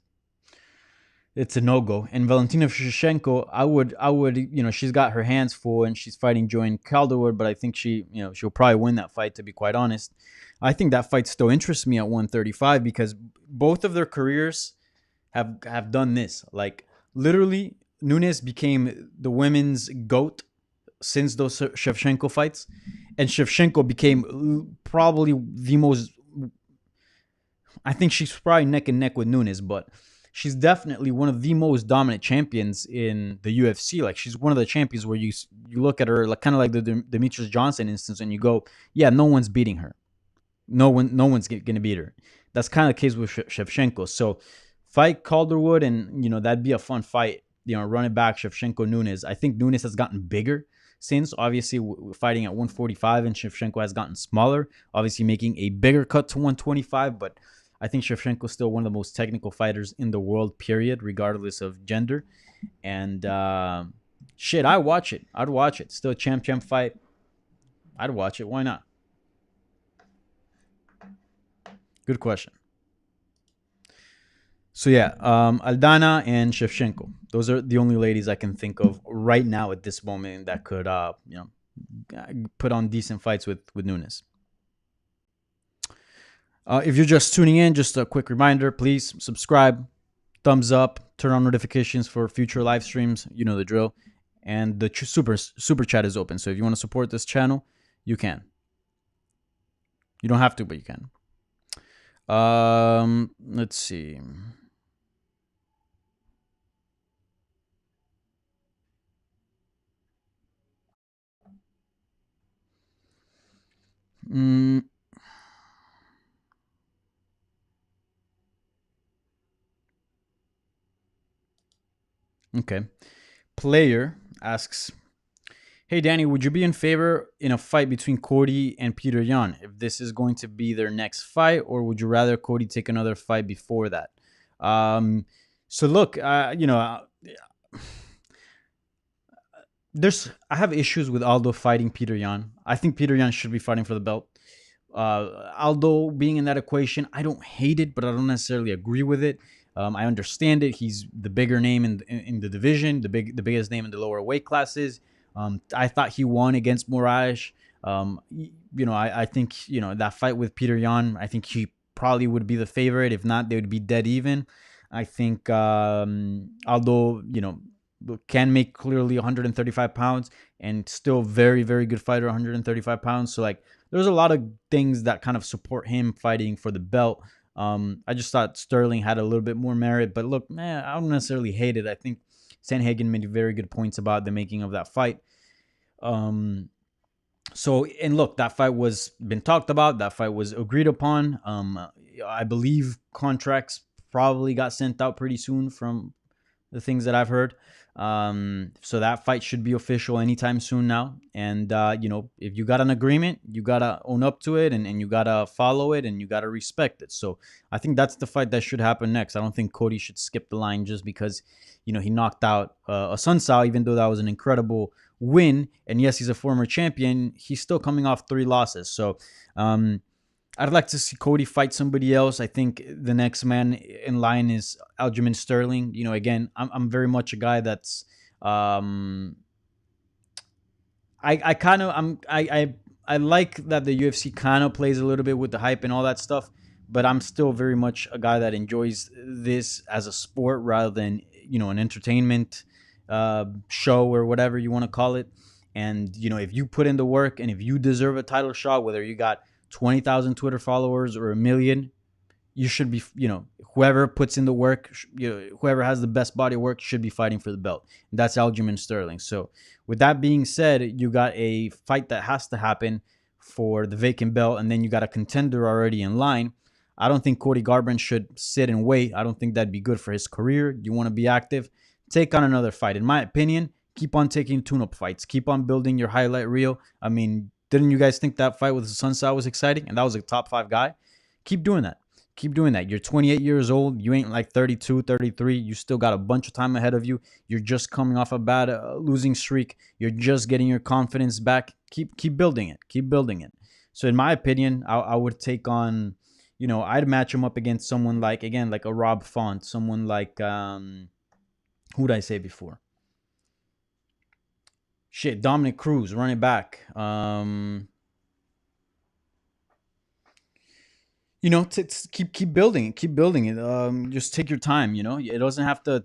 it's a no-go. And Valentina Shevchenko, I would, she's got her hands full and she's fighting Joanne Calderwood, but I think she'll probably win that fight, to be quite honest. I think that fight still interests me at 135 because both of their careers have done this. Literally, Nunes became the women's GOAT since those Shevchenko fights, and Shevchenko became probably the most. I think she's probably neck and neck with Nunes, but she's definitely one of the most dominant champions in the UFC. She's one of the champions where you look at her kind of like the Demetrius Johnson instance, and you go, yeah, no one's beating her. No one's gonna beat her. That's kind of the case with Shevchenko. So fight Calderwood, and that'd be a fun fight. running back Shevchenko Nunes. I think Nunes has gotten bigger since, obviously fighting at 145, and Shevchenko has gotten smaller, obviously making a bigger cut to 125. But I think Shevchenko is still one of the most technical fighters in the world, period, regardless of gender. And shit, I watch it. I'd watch it. Still a champ fight. I'd watch it. Why not? Good question. So yeah, Aldana and Shevchenko. Those are the only ladies I can think of right now at this moment that could, put on decent fights with Nunes. If you're just tuning in, just a quick reminder: please subscribe, thumbs up, turn on notifications for future live streams. You know the drill. And the super chat is open. So if you want to support this channel, you can. You don't have to, but you can. Let's see. Okay. Player asks, "Hey Danny, would you be in favor in a fight between Cody and Peter Yan if this is going to be their next fight, or would you rather Cody take another fight before that?" So look, I have issues with Aldo fighting Peter Yan. I think Peter Yan should be fighting for the belt. Aldo being in that equation, I don't hate it, but I don't necessarily agree with it. I understand it. He's the bigger name in the division, the biggest name in the lower weight classes. I thought he won against Moraes. I think that fight with Peter Yan, I think he probably would be the favorite. If not, they would be dead even. I think Aldo, can make clearly 135 pounds and still very, very good fighter, 135 pounds. So like, there's a lot of things that kind of support him fighting for the belt. I just thought Sterling had a little bit more merit, but look, I don't necessarily hate it. I think Sandhagen made very good points about the making of that fight. And look, that fight was been talked about. That fight was agreed upon. I believe contracts probably got sent out pretty soon from the things that I've heard. So that fight should be official anytime soon now. And, if you got an agreement, you got to own up to it, and you got to follow it, and you got to respect it. So I think that's the fight that should happen next. I don't think Cody should skip the line just because, he knocked out Assuncao, even though that was an incredible win. And yes, he's a former champion. He's still coming off 3 losses. So, I'd like to see Cody fight somebody else. I think the next man in line is Aljamain Sterling. Again, I'm very much a guy that's I like that the UFC kind of plays a little bit with the hype and all that stuff, but I'm still very much a guy that enjoys this as a sport rather than an entertainment show or whatever you want to call it. And if you put in the work and if you deserve a title shot, whether you got 20,000 Twitter followers or a million, you should be, whoever puts in the work, whoever has the best body of work should be fighting for the belt. And that's Aljamain Sterling. So with that being said, you got a fight that has to happen for the vacant belt, and then you got a contender already in line. I don't think Cody Garbrandt should sit and wait. I don't think that'd be good for his career. You want to be active, take on another fight. In my opinion, keep on taking tune-up fights. Keep on building your highlight reel. I mean, didn't you guys think that fight with Assuncao was exciting? And that was a top 5 guy. Keep doing that. Keep doing that. You're 28 years old. You ain't like 32, 33. You still got a bunch of time ahead of you. You're just coming off a bad losing streak. You're just getting your confidence back. Keep building it. Keep building it. So in my opinion, I would take on, I'd match him up against someone like, again, like a Rob Font, someone like, who did I say before? Dominic Cruz, running back. Keep building it. Keep building it. Just take your time. It doesn't have to,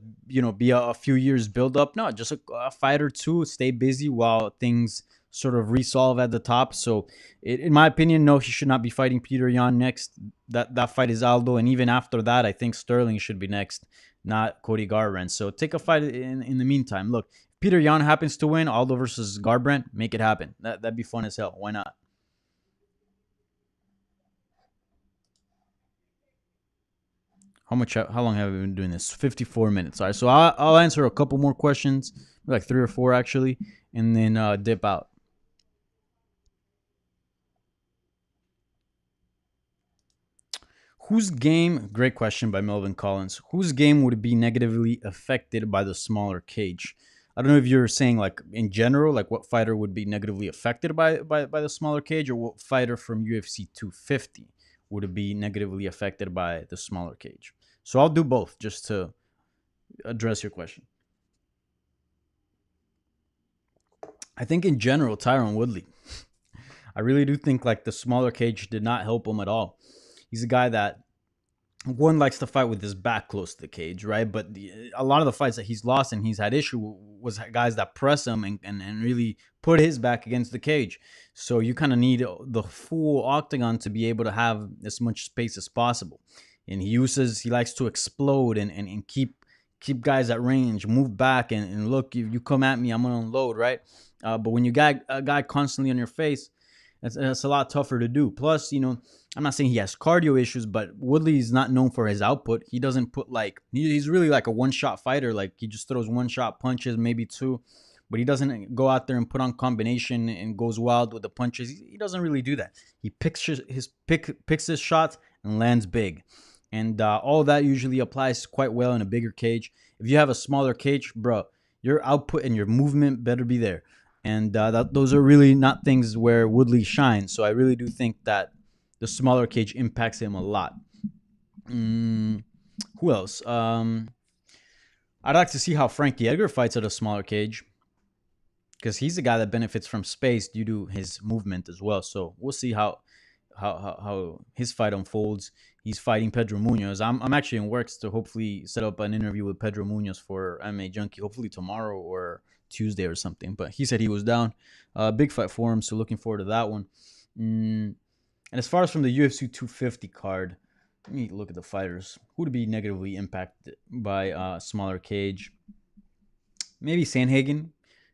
be a few years build up. No, just a fight or two. Stay busy while things sort of resolve at the top. So, in my opinion, no, he should not be fighting Peter Yan next. That fight is Aldo, and even after that, I think Sterling should be next, not Cody Garbrandt. So take a fight in the meantime. Look, Peter Yan happens to win, Aldo versus Garbrandt, make it happen. That'd be fun as hell. Why not? How long have we been doing this? 54 minutes. All right, so I'll answer a couple more questions, like 3 or 4 actually, and then dip out. Whose game? Great question by Melvin Collins. Whose game would be negatively affected by the smaller cage? I don't know if you're saying like in general, like what fighter would be negatively affected by the smaller cage, or what fighter from UFC 250 would it be negatively affected by the smaller cage. So I'll do both just to address your question. I think in general, Tyron Woodley. I really do think like the smaller cage did not help him at all. He's a guy that one likes to fight with his back close to the cage, right? But a lot of the fights that he's lost and he's had issue was guys that press him and really put his back against the cage. So you kind of need the full octagon to be able to have as much space as possible. And he likes to explode and keep guys at range, move back and look, if you come at me, I'm gonna unload, right? But when you got a guy constantly on your face, that's a lot tougher to do. Plus, I'm not saying he has cardio issues, but Woodley is not known for his output. He doesn't put he's really like a one-shot fighter. Like he just throws one-shot punches, maybe two, but he doesn't go out there and put on combination and goes wild with the punches. He doesn't really do that. He picks his shots and lands big, and all that usually applies quite well in a bigger cage. If you have a smaller cage, bro, your output and your movement better be there. And those are really not things where Woodley shines. So I really do think that the smaller cage impacts him a lot. Who else? I'd like to see how Frankie Edgar fights at a smaller cage, because he's a guy that benefits from space due to his movement as well. So we'll see how his fight unfolds. He's fighting Pedro Munoz. I'm actually in works to hopefully set up an interview with Pedro Munoz for MMA Junkie, hopefully tomorrow or Tuesday or something. But he said he was down. Big fight for him, so looking forward to that one. And as far as from the UFC 250 card, let me look at the fighters. Who would be negatively impacted by smaller cage? Maybe Sandhagen.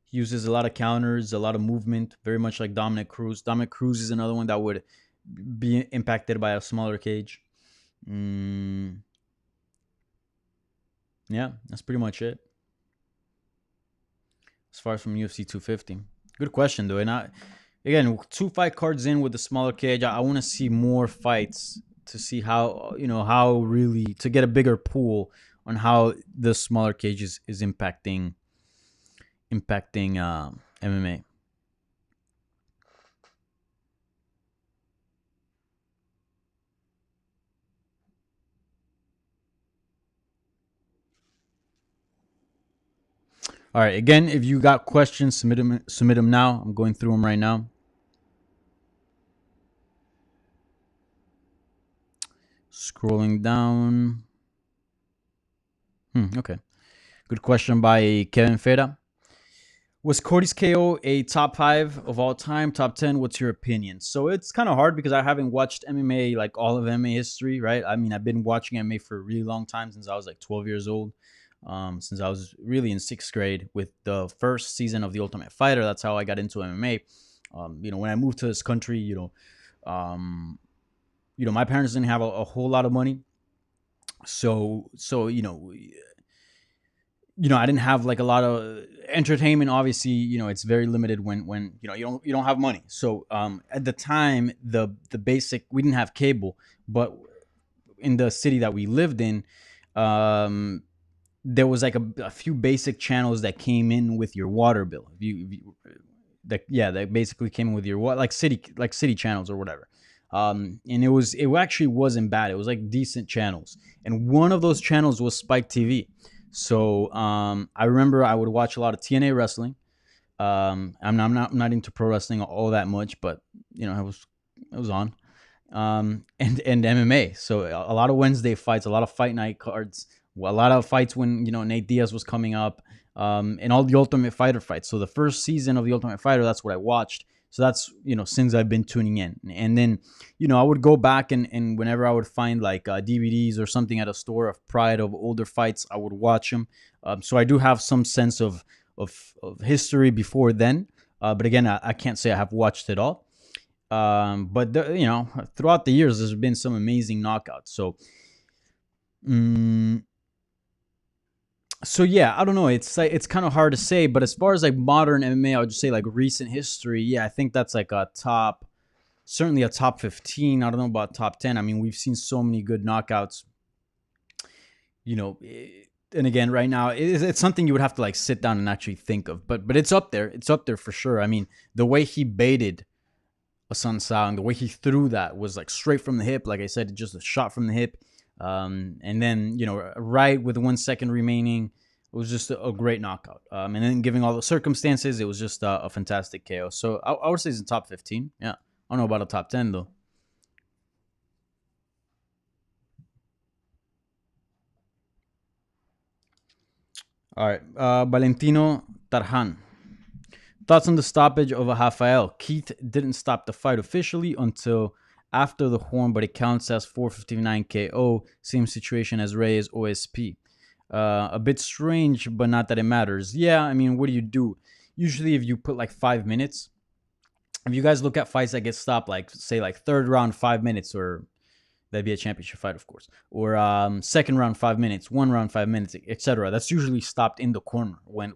He uses a lot of counters, a lot of movement, very much like Dominic Cruz. Dominic Cruz is another one that would be impacted by a smaller cage. Yeah, that's pretty much it. As far as from UFC 250. Good question, though. And again, 2 fight cards in with the smaller cage. I want to see more fights to see how really, to get a bigger pool on how the smaller cage is impacting MMA. All right. Again, if you got questions, submit them now. I'm going through them right now. Scrolling down. Okay. Good question by Kevin Fera. Was Cody's KO a top 5 of all time, top 10? What's your opinion? So it's kind of hard because I haven't watched MMA, like all of MMA history, right? I mean, I've been watching MMA for a really long time, since I was like 12 years old. Since I was really in 6th grade with the first season of The Ultimate Fighter. That's how I got into MMA. When I moved to this country, my parents didn't have a whole lot of money. So I didn't have like a lot of entertainment. Obviously, it's very limited when you don't have money. So at the time, the basic, we didn't have cable, but in the city that we lived in, there was like a few basic channels that came in with your water bill. That basically came in with your like city channels or whatever. And it actually wasn't bad. It was like decent channels, and one of those channels was Spike TV. So I remember I would watch a lot of TNA wrestling. I'm not into pro wrestling all that much, but it was on. And MMA. So a lot of Wednesday fights, a lot of fight night cards, a lot of fights when Nate Diaz was coming up, and all the Ultimate Fighter fights. So the first season of the Ultimate Fighter, that's what I watched. So that's since I've been tuning in, and then I would go back and whenever I would find like DVDs or something at a store of Pride of older fights, I would watch them. So I do have some sense of history before then, but again, I can't say I have watched it all. But throughout the years, there's been some amazing knockouts. So Mm, so yeah, I don't know. It's like it's kind of hard to say, but as far as like modern MMA, I would just say like recent history. Yeah, I think that's like a top, certainly a top 15. I don't know about top 10. I mean, we've seen so many good knockouts. You know, and again, right now it's something you would have to like sit down and actually think of. But it's up there. It's up there for sure. I mean, the way he baited Assuncao and the way he threw that was like straight from the hip. Like I said, just a shot from the hip. And then, right with 1 second remaining, it was just a great knockout. And then giving all the circumstances, it was just a fantastic KO. So I would say it's in top 15. Yeah. I don't know about a top 10, though. All right. Valentino Tarhan. Thoughts on the stoppage of a Rafael? Keith didn't stop the fight officially until after the horn, but it counts as 459 KO. Same situation as Reyes OSP. A bit strange, but not that it matters. Yeah, I mean, what do you do? Usually, if you put like 5 minutes, if you guys look at fights that get stopped, like say like third round 5 minutes, or that'd be a championship fight, of course, or second round 5 minutes, one round 5 minutes, etc. That's usually stopped in the corner when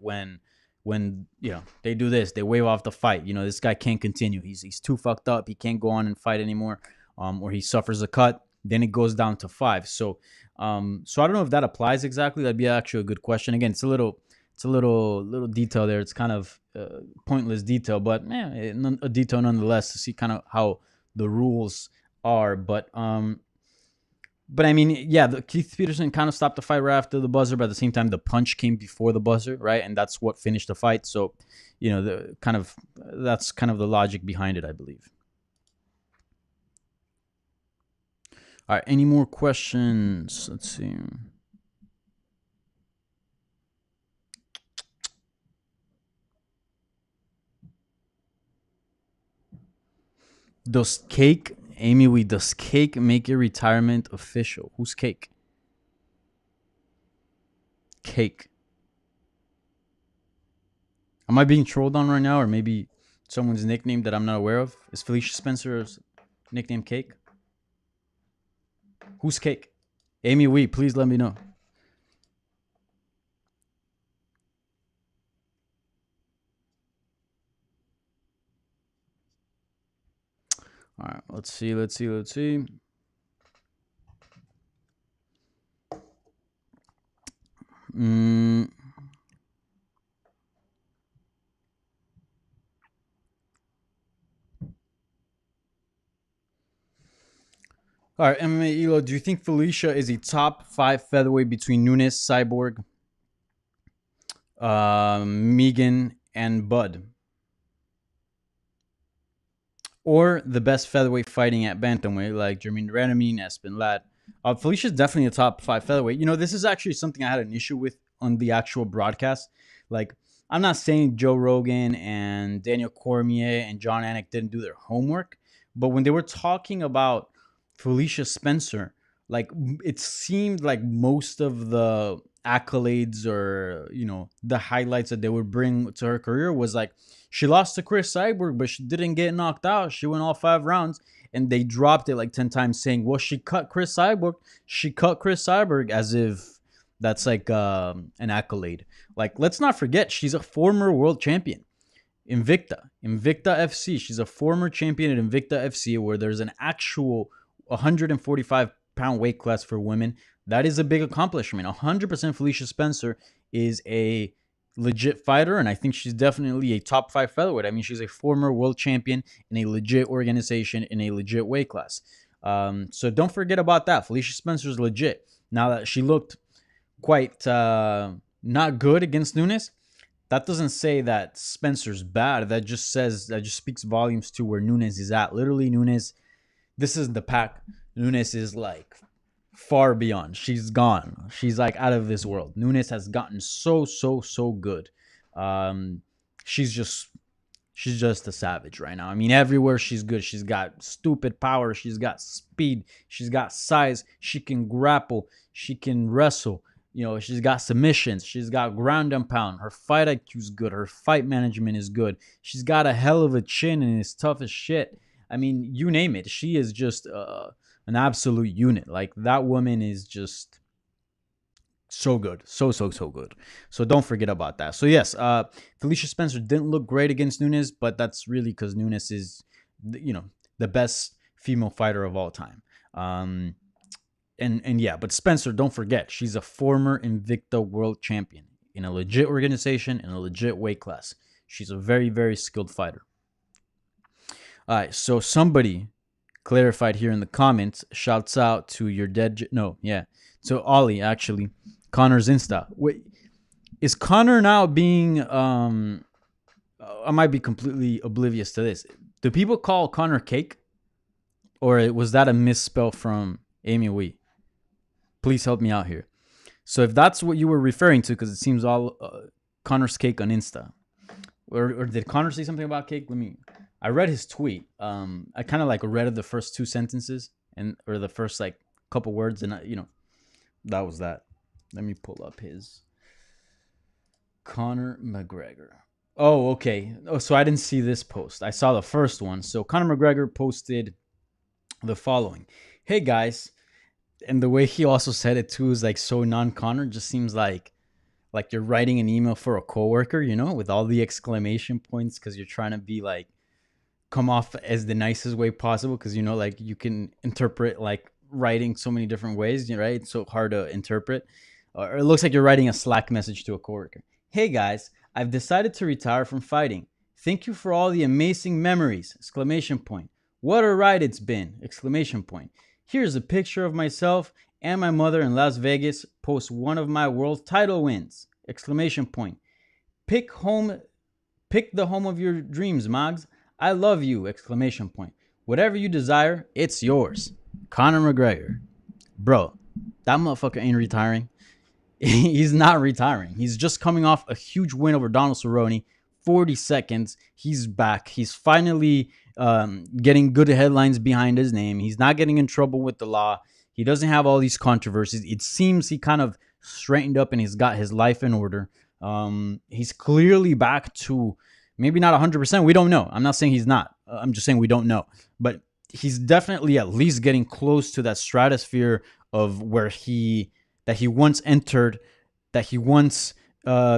they do this, they wave off the fight. This guy can't continue. He's too fucked up. He can't go on and fight anymore, or he suffers a cut. Then it goes down to 5. So I don't know if that applies exactly. That'd be actually a good question. Again, it's a little detail there. It's kind of pointless detail, but a detail nonetheless to see kind of how the rules are. But I mean, yeah, Keith Peterson kind of stopped the fight right after the buzzer, but at the same time, the punch came before the buzzer, right? And that's what finished the fight. So, that's kind of the logic behind it, I believe. All right, any more questions? Let's see. Does Cake, Amy Wee, does Cake make your retirement official? Who's Cake? Cake. Am I being trolled on right now, or maybe someone's nickname that I'm not aware of? Is Felicia Spencer's nickname Cake? Who's Cake? Amy Wee, please let me know. All right, let's see. Mm. All right, MMA Elo, do you think Felicia is a top 5 featherweight between Nunes, Cyborg, Megan, and Bud? Or the best featherweight fighting at bantamweight, like Jermaine Ranamine, Aspen Ladd? Felicia's definitely a top 5 featherweight. This is actually something I had an issue with on the actual broadcast. Like, I'm not saying Joe Rogan and Daniel Cormier and John Anik didn't do their homework, but when they were talking about Felicia Spencer, like, it seemed like most of the accolades, or the highlights that they would bring to her career was like, she lost to Chris Cyborg, but she didn't get knocked out. She went all 5 rounds, and they dropped it like 10 times saying, well, she cut Chris Cyborg. She cut Chris Cyborg, as if that's like an accolade. Like, let's not forget, she's a former world champion. Invicta FC. She's a former champion at Invicta FC, where there's an actual 145-pound weight class for women. That is a big accomplishment. 100% Felicia Spencer is a legit fighter, and I think she's definitely a top 5 featherweight. I mean, she's a former world champion in a legit organization in a legit weight class. So don't forget about that. Felicia Spencer's legit. Now that she looked quite not good against Nunes, that doesn't say that Spencer's bad. That just speaks volumes to where Nunes is at. Literally, Nunes, this is the pack. Nunes is like far beyond. She's gone. She's like out of this world. Nunes has gotten so good. Um, she's just a savage right now. I mean, everywhere she's good. She's got stupid power. She's got speed. She's got size. She can grapple. She can wrestle. She's got submissions. She's got ground and pound. Her fight IQ is good. Her fight management is good. She's got a hell of a chin and is tough as shit. I mean, you name it. She is just an absolute unit. Like, that woman is just So good. So good. So don't forget about that. So yes, Felicia Spencer didn't look great against Nunes, but that's really because Nunes is, the best female fighter of all time. Um, and yeah, but Spencer, don't forget, she's a former Invicta world champion in a legit organization, in a legit weight class. She's a very, very skilled fighter. All right, so somebody clarified here in the comments. Shouts out to your dead. No, yeah. So Ollie, actually, Conor's Insta. Wait, is Conor now being? I might be completely oblivious to this. Do people call Conor Cake, or was that a misspell from Amy Wee? Please help me out here. So if that's what you were referring to, because it seems all Conor's Cake on Insta, or did Conor say something about cake? I read his tweet. I kind of like read the first two sentences or the first like couple words, and that was that. Let me pull up his Conor McGregor. Oh, okay. Oh, so I didn't see this post. I saw the first one. So Conor McGregor posted the following: "Hey guys," and the way he also said it too is like so non-Conor. Just seems like you're writing an email for a coworker, with all the exclamation points because you're trying to be like come off as the nicest way possible because like you can interpret like writing so many different ways, right? It's so hard to interpret. Or it looks like you're writing a Slack message to a coworker. "Hey guys, I've decided to retire from fighting. Thank you for all the amazing memories! Exclamation point. What a ride it's been! Exclamation point. Here's a picture of myself and my mother in Las Vegas post one of my world title wins! Exclamation point. Pick the home of your dreams, Moggs. I love you! Exclamation point. Whatever you desire, it's yours. Conor McGregor." Bro, that motherfucker ain't retiring. He's not retiring. He's just coming off a huge win over Donald Cerrone. 40 seconds. He's back. He's finally getting good headlines behind his name. He's not getting in trouble with the law. He doesn't have all these controversies. It seems he kind of straightened up and he's got his life in order. He's clearly back to maybe not 100%. We don't know. I'm not saying he's not. I'm just saying we don't know. But he's definitely at least getting close to that stratosphere of where that he once entered, that he once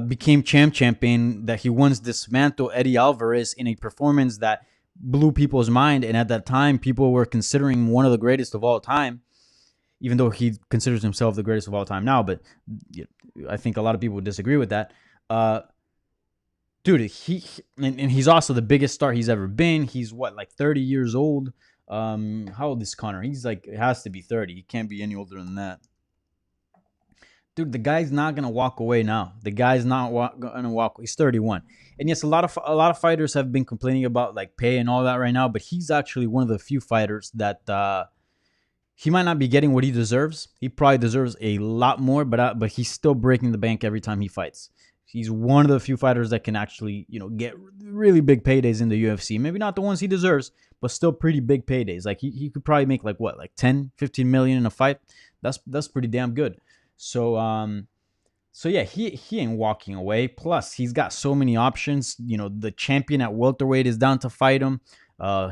became champion, that he once dismantled Eddie Alvarez in a performance that blew people's mind. And at that time, people were considering him one of the greatest of all time, even though he considers himself the greatest of all time now. But I think a lot of people would disagree with that. Dude, and he's also the biggest star he's ever been. He's like 30 years old. How old is Conor? He's like, it has to be 30. He can't be any older than that. Dude, the guy's not gonna walk away now. The guy's not gonna walk. He's 31, and yes, a lot of fighters have been complaining about like pay and all that right now. But he's actually one of the few fighters that he might not be getting what he deserves. He probably deserves a lot more, but he's still breaking the bank every time he fights. He's one of the few fighters that can actually get really big paydays in the UFC. Maybe not the ones he deserves, but still pretty big paydays. Like he could probably make like 10, 15 million in a fight. That's pretty damn good. So yeah, he ain't walking away. Plus, he's got so many options. The champion at welterweight is down to fight him.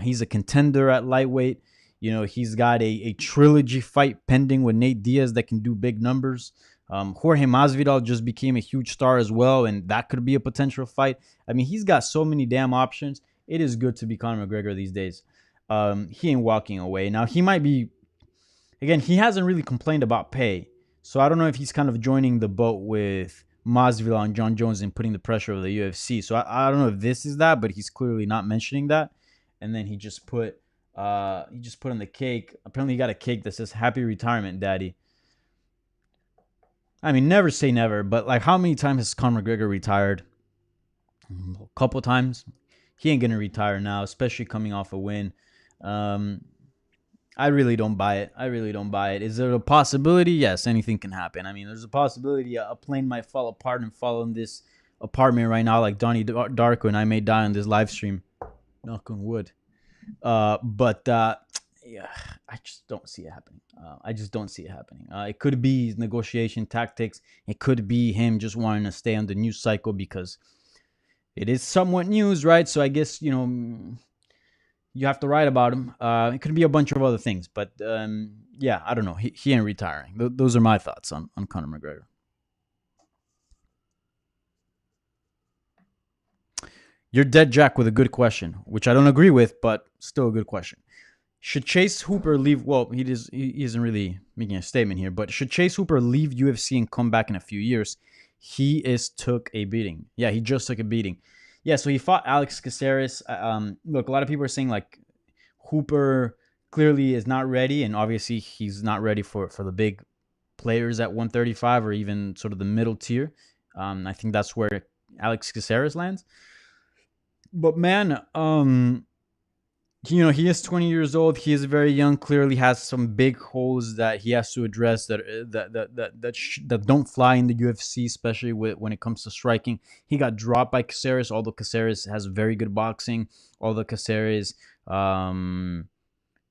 He's a contender at lightweight. He's got a trilogy fight pending with Nate Diaz that can do big numbers. Jorge Masvidal just became a huge star as well, and that could be a potential fight. I mean, he's got so many damn options. It is good to be Conor McGregor these days. He ain't walking away. Now, he might be, again, he hasn't really complained about pay. So I don't know if he's kind of joining the boat with Masvidal and John Jones and putting the pressure of the UFC. So I don't know if this is that, but he's clearly not mentioning that. And then he just put on the cake. Apparently he got a cake that says "Happy Retirement, Daddy." I mean, never say never, but like how many times has Conor McGregor retired? A couple times. He ain't gonna retire now, especially coming off a win. I really don't buy it. Is there a possibility? Yes, anything can happen. I mean, there's a possibility a plane might fall apart and fall in this apartment right now, like Donnie Darko, and I may die on this live stream. Knock on wood. But yeah, I just don't see it happening. It could be negotiation tactics. It could be him just wanting to stay on the news cycle because it is somewhat news, right? So I guess, you have to write about him. It could be a bunch of other things. But yeah, I don't know. He ain't retiring. Those are my thoughts on Conor McGregor. You're dead, Jack, with a good question, which I don't agree with, but still a good question. Should Chase Hooper leave? Well, he isn't really making a statement here, but should Chase Hooper leave UFC and come back in a few years? He is took a beating. Yeah, he just took a beating. Yeah, so he fought Alex Caceres. Look, a lot of people are saying like Hooper clearly is not ready, and obviously he's not ready for the big players at 135 or even sort of the middle tier. I think that's where Alex Caceres lands. But man, he is 20 years old. He is very young. Clearly has some big holes that he has to address that don't fly in the UFC, especially when it comes to striking. He got dropped by Caceres, although Caceres has very good boxing. Although Caceres,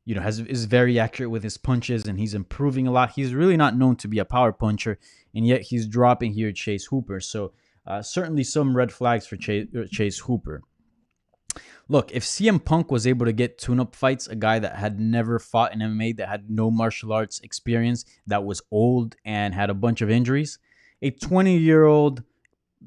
is very accurate with his punches, and he's improving a lot. He's really not known to be a power puncher, and yet he's dropping here Chase Hooper. So certainly some red flags for Chase Hooper. Look, if CM Punk was able to get tune-up fights, a guy that had never fought in MMA, that had no martial arts experience, that was old and had a bunch of injuries, a 20-year-old,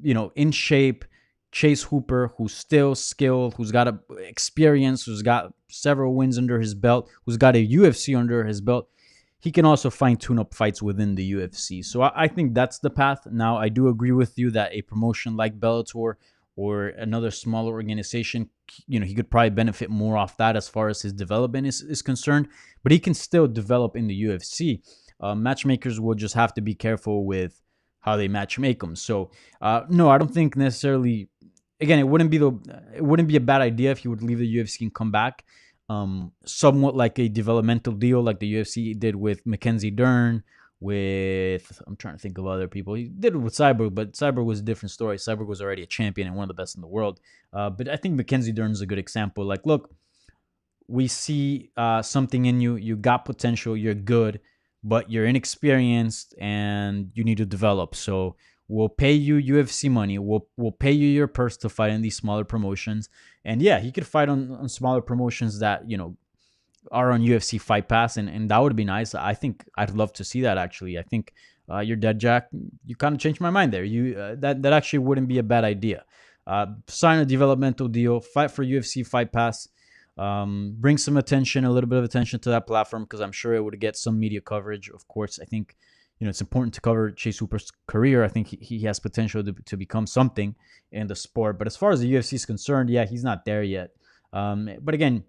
in shape, Chase Hooper, who's still skilled, who's got experience, who's got several wins under his belt, who's got a UFC under his belt, he can also find tune-up fights within the UFC. So I think that's the path. Now, I do agree with you that a promotion like Bellator or another smaller organization, he could probably benefit more off that as far as his development is concerned. But he can still develop in the UFC. Matchmakers will just have to be careful with how they matchmake them. So, no, I don't think necessarily. Again, it wouldn't be a bad idea if he would leave the UFC and come back. Somewhat like a developmental deal, like the UFC did with Mackenzie Dern. I'm trying to think of other people. He did it with Cyborg, but Cyborg was a different story. Cyborg was already a champion and one of the best in the world. But I think Mackenzie Dern is a good example. Like, look, we see something in you. You got potential. You're good, but you're inexperienced and you need to develop. So we'll pay you UFC money. We'll pay you your purse to fight in these smaller promotions. And yeah, he could fight on smaller promotions that are on UFC Fight Pass, and that would be nice. I think I'd love to see that actually. I think you're dead, Jack. You kind of changed my mind there. That actually wouldn't be a bad idea. Sign a developmental deal, fight for UFC Fight Pass, bring some attention, a little bit of attention to that platform because I'm sure it would get some media coverage. Of course, I think it's important to cover Chase Hooper's career. I think he has potential to become something in the sport. But as far as the UFC is concerned, yeah, he's not there yet. But again,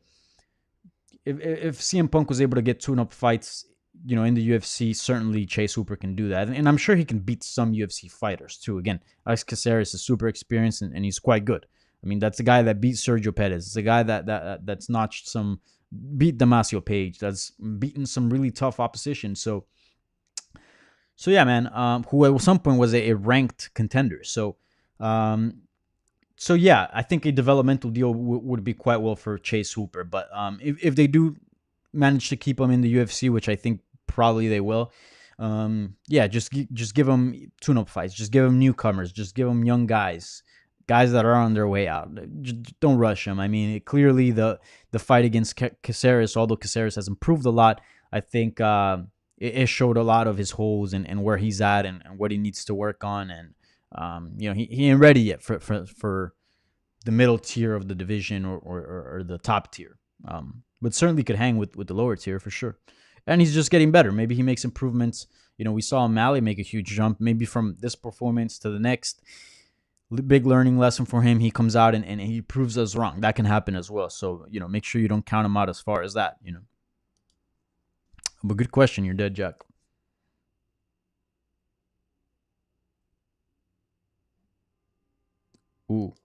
if CM Punk was able to get tune-up fights, in the UFC, certainly Chase Hooper can do that. And I'm sure he can beat some UFC fighters too. Again, Alex Caceres is super experienced and he's quite good. I mean, that's the guy that beat Sergio Pettis. It's a guy that's notched beat Damasio Page. That's beaten some really tough opposition. So yeah, man, who at some point was a ranked contender. So yeah, I think a developmental deal would be quite well for Chase Hooper. But if they do manage to keep him in the UFC, which I think probably they will, yeah, just give him tune-up fights. Just give him newcomers. Just give him young guys that are on their way out. Just don't rush him. I mean, clearly the fight against Caceres, although Caceres has improved a lot, I think it showed a lot of his holes and where he's at and what he needs to work on. And he ain't ready yet for the middle tier of the division or the top tier. But certainly could hang with the lower tier for sure. And he's just getting better. Maybe he makes improvements. We saw Malley make a huge jump. Maybe from this performance to the next, big learning lesson for him. He comes out and he proves us wrong. That can happen as well. So, make sure you don't count him out as far as that, But good question. You're dead, Jack. Ooh.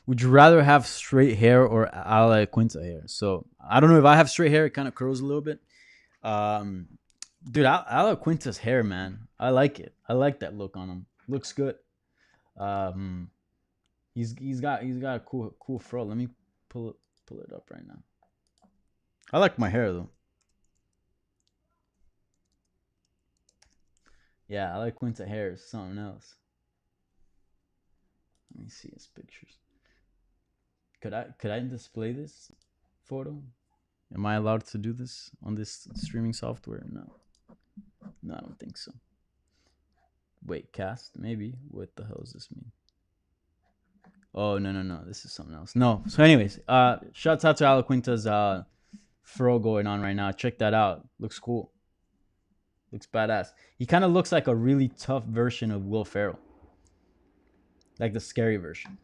Would you rather have straight hair or a la Quinta hair? So I don't know if I have straight hair. It kind of curls a little bit. Dude, a la Quinta's hair, man. I like it. I like that look on him. Looks good. Um, he's got a cool fro. Let me pull it up right now. I like my hair though. Yeah, I like Quinta hair. It's something else. Let me see his pictures. Could I display this photo? Am I allowed to do this on this streaming software? No. No, I don't think so. Wait, cast? Maybe. What the hell does this mean? Oh, no, no, no. This is something else. No. So, anyways, shouts out to Alaquinta's fro going on right now. Check that out. Looks cool. Looks badass. He kind of looks like a really tough version of Will Ferrell, like the scary version.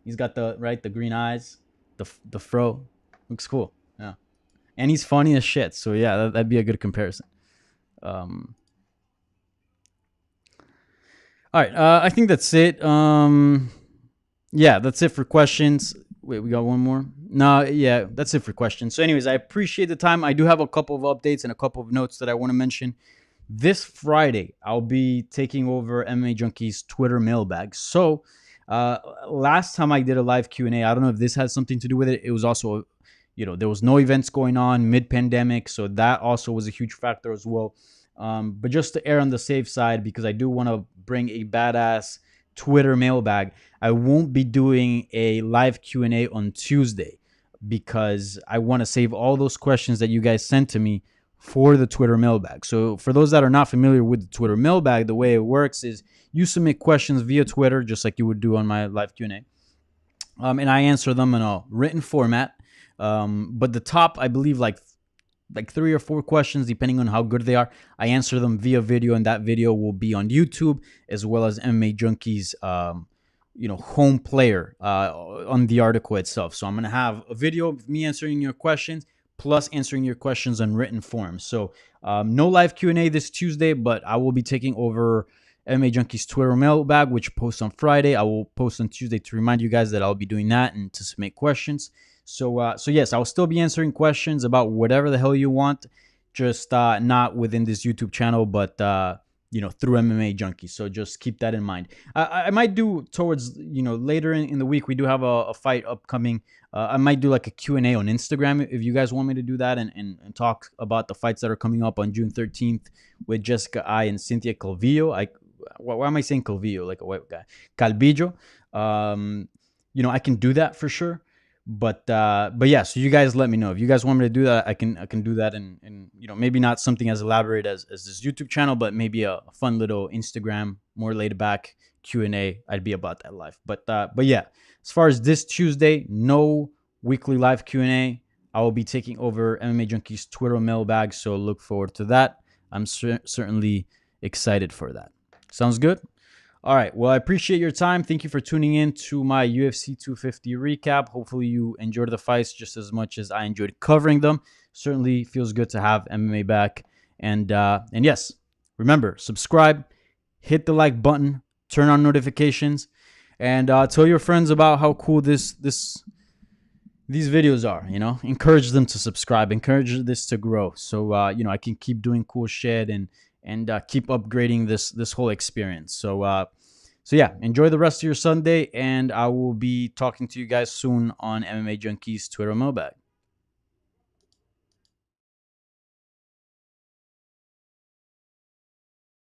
He's got the green eyes, the fro. Looks cool. Yeah, and he's funny as shit. So yeah, that'd be a good comparison. Um, all right, I think that's it. Yeah, that's it for questions. Wait, we got one more? No, yeah, that's it for questions. So, anyways, I appreciate the time. I do have a couple of updates and a couple of notes that I want to mention. This Friday, I'll be taking over MMA Junkie's Twitter mailbag. So, last time I did a live Q&A, I don't know if this has something to do with it. It was also, there was no events going on mid-pandemic, so that also was a huge factor as well. But just to err on the safe side, because I do want to bring a badass Twitter mailbag, I won't be doing a live Q&A on Tuesday because I want to save all those questions that you guys sent to me for the Twitter mailbag. So for those that are not familiar with the Twitter mailbag, the way it works is you submit questions via Twitter, just like you would do on my live Q&A. And I answer them in a written format. But the top, I believe, like 3 or 4 questions, depending on how good they are, I answer them via video, and that video will be on YouTube as well as MMA Junkie's home player on the article itself. So I'm gonna have a video of me answering your questions plus answering your questions on written form. So no live Q&A this Tuesday, but I will be taking over MMA Junkie's Twitter mailbag, which posts on Friday. I will post on Tuesday to remind you guys that I'll be doing that and to submit questions. So yes, I'll still be answering questions about whatever the hell you want, just not within this YouTube channel, but through MMA Junkie. So just keep that in mind. I might do towards later in the week. We do have a fight upcoming. I might do like a Q&A on Instagram if you guys want me to do that and talk about the fights that are coming up on June 13th with Jessica I and Cynthia Calvillo. Why am I saying Calvillo like a white guy? Calvillo. I can do that for sure. But yeah, so you guys let me know if you guys want me to do that. I can do that, and maybe not something as elaborate as this YouTube channel, but maybe a fun little Instagram, more laid back Q&A. I'd be about that life. But yeah, as far as this Tuesday, no weekly live Q&A. I will be taking over MMA Junkie's Twitter mailbag, so look forward to that. I'm certainly excited for that. Sounds good. All right. Well, I appreciate your time. Thank you for tuning in to my UFC 250 recap. Hopefully you enjoyed the fights just as much as I enjoyed covering them. Certainly feels good to have MMA back. And yes, remember, subscribe, hit the like button, turn on notifications, and tell your friends about how cool these videos are. Encourage them to subscribe, encourage this to grow, so I can keep doing cool shit and keep upgrading this whole experience. So yeah, enjoy the rest of your Sunday, and I will be talking to you guys soon on MMA Junkie's Twitter mailbag.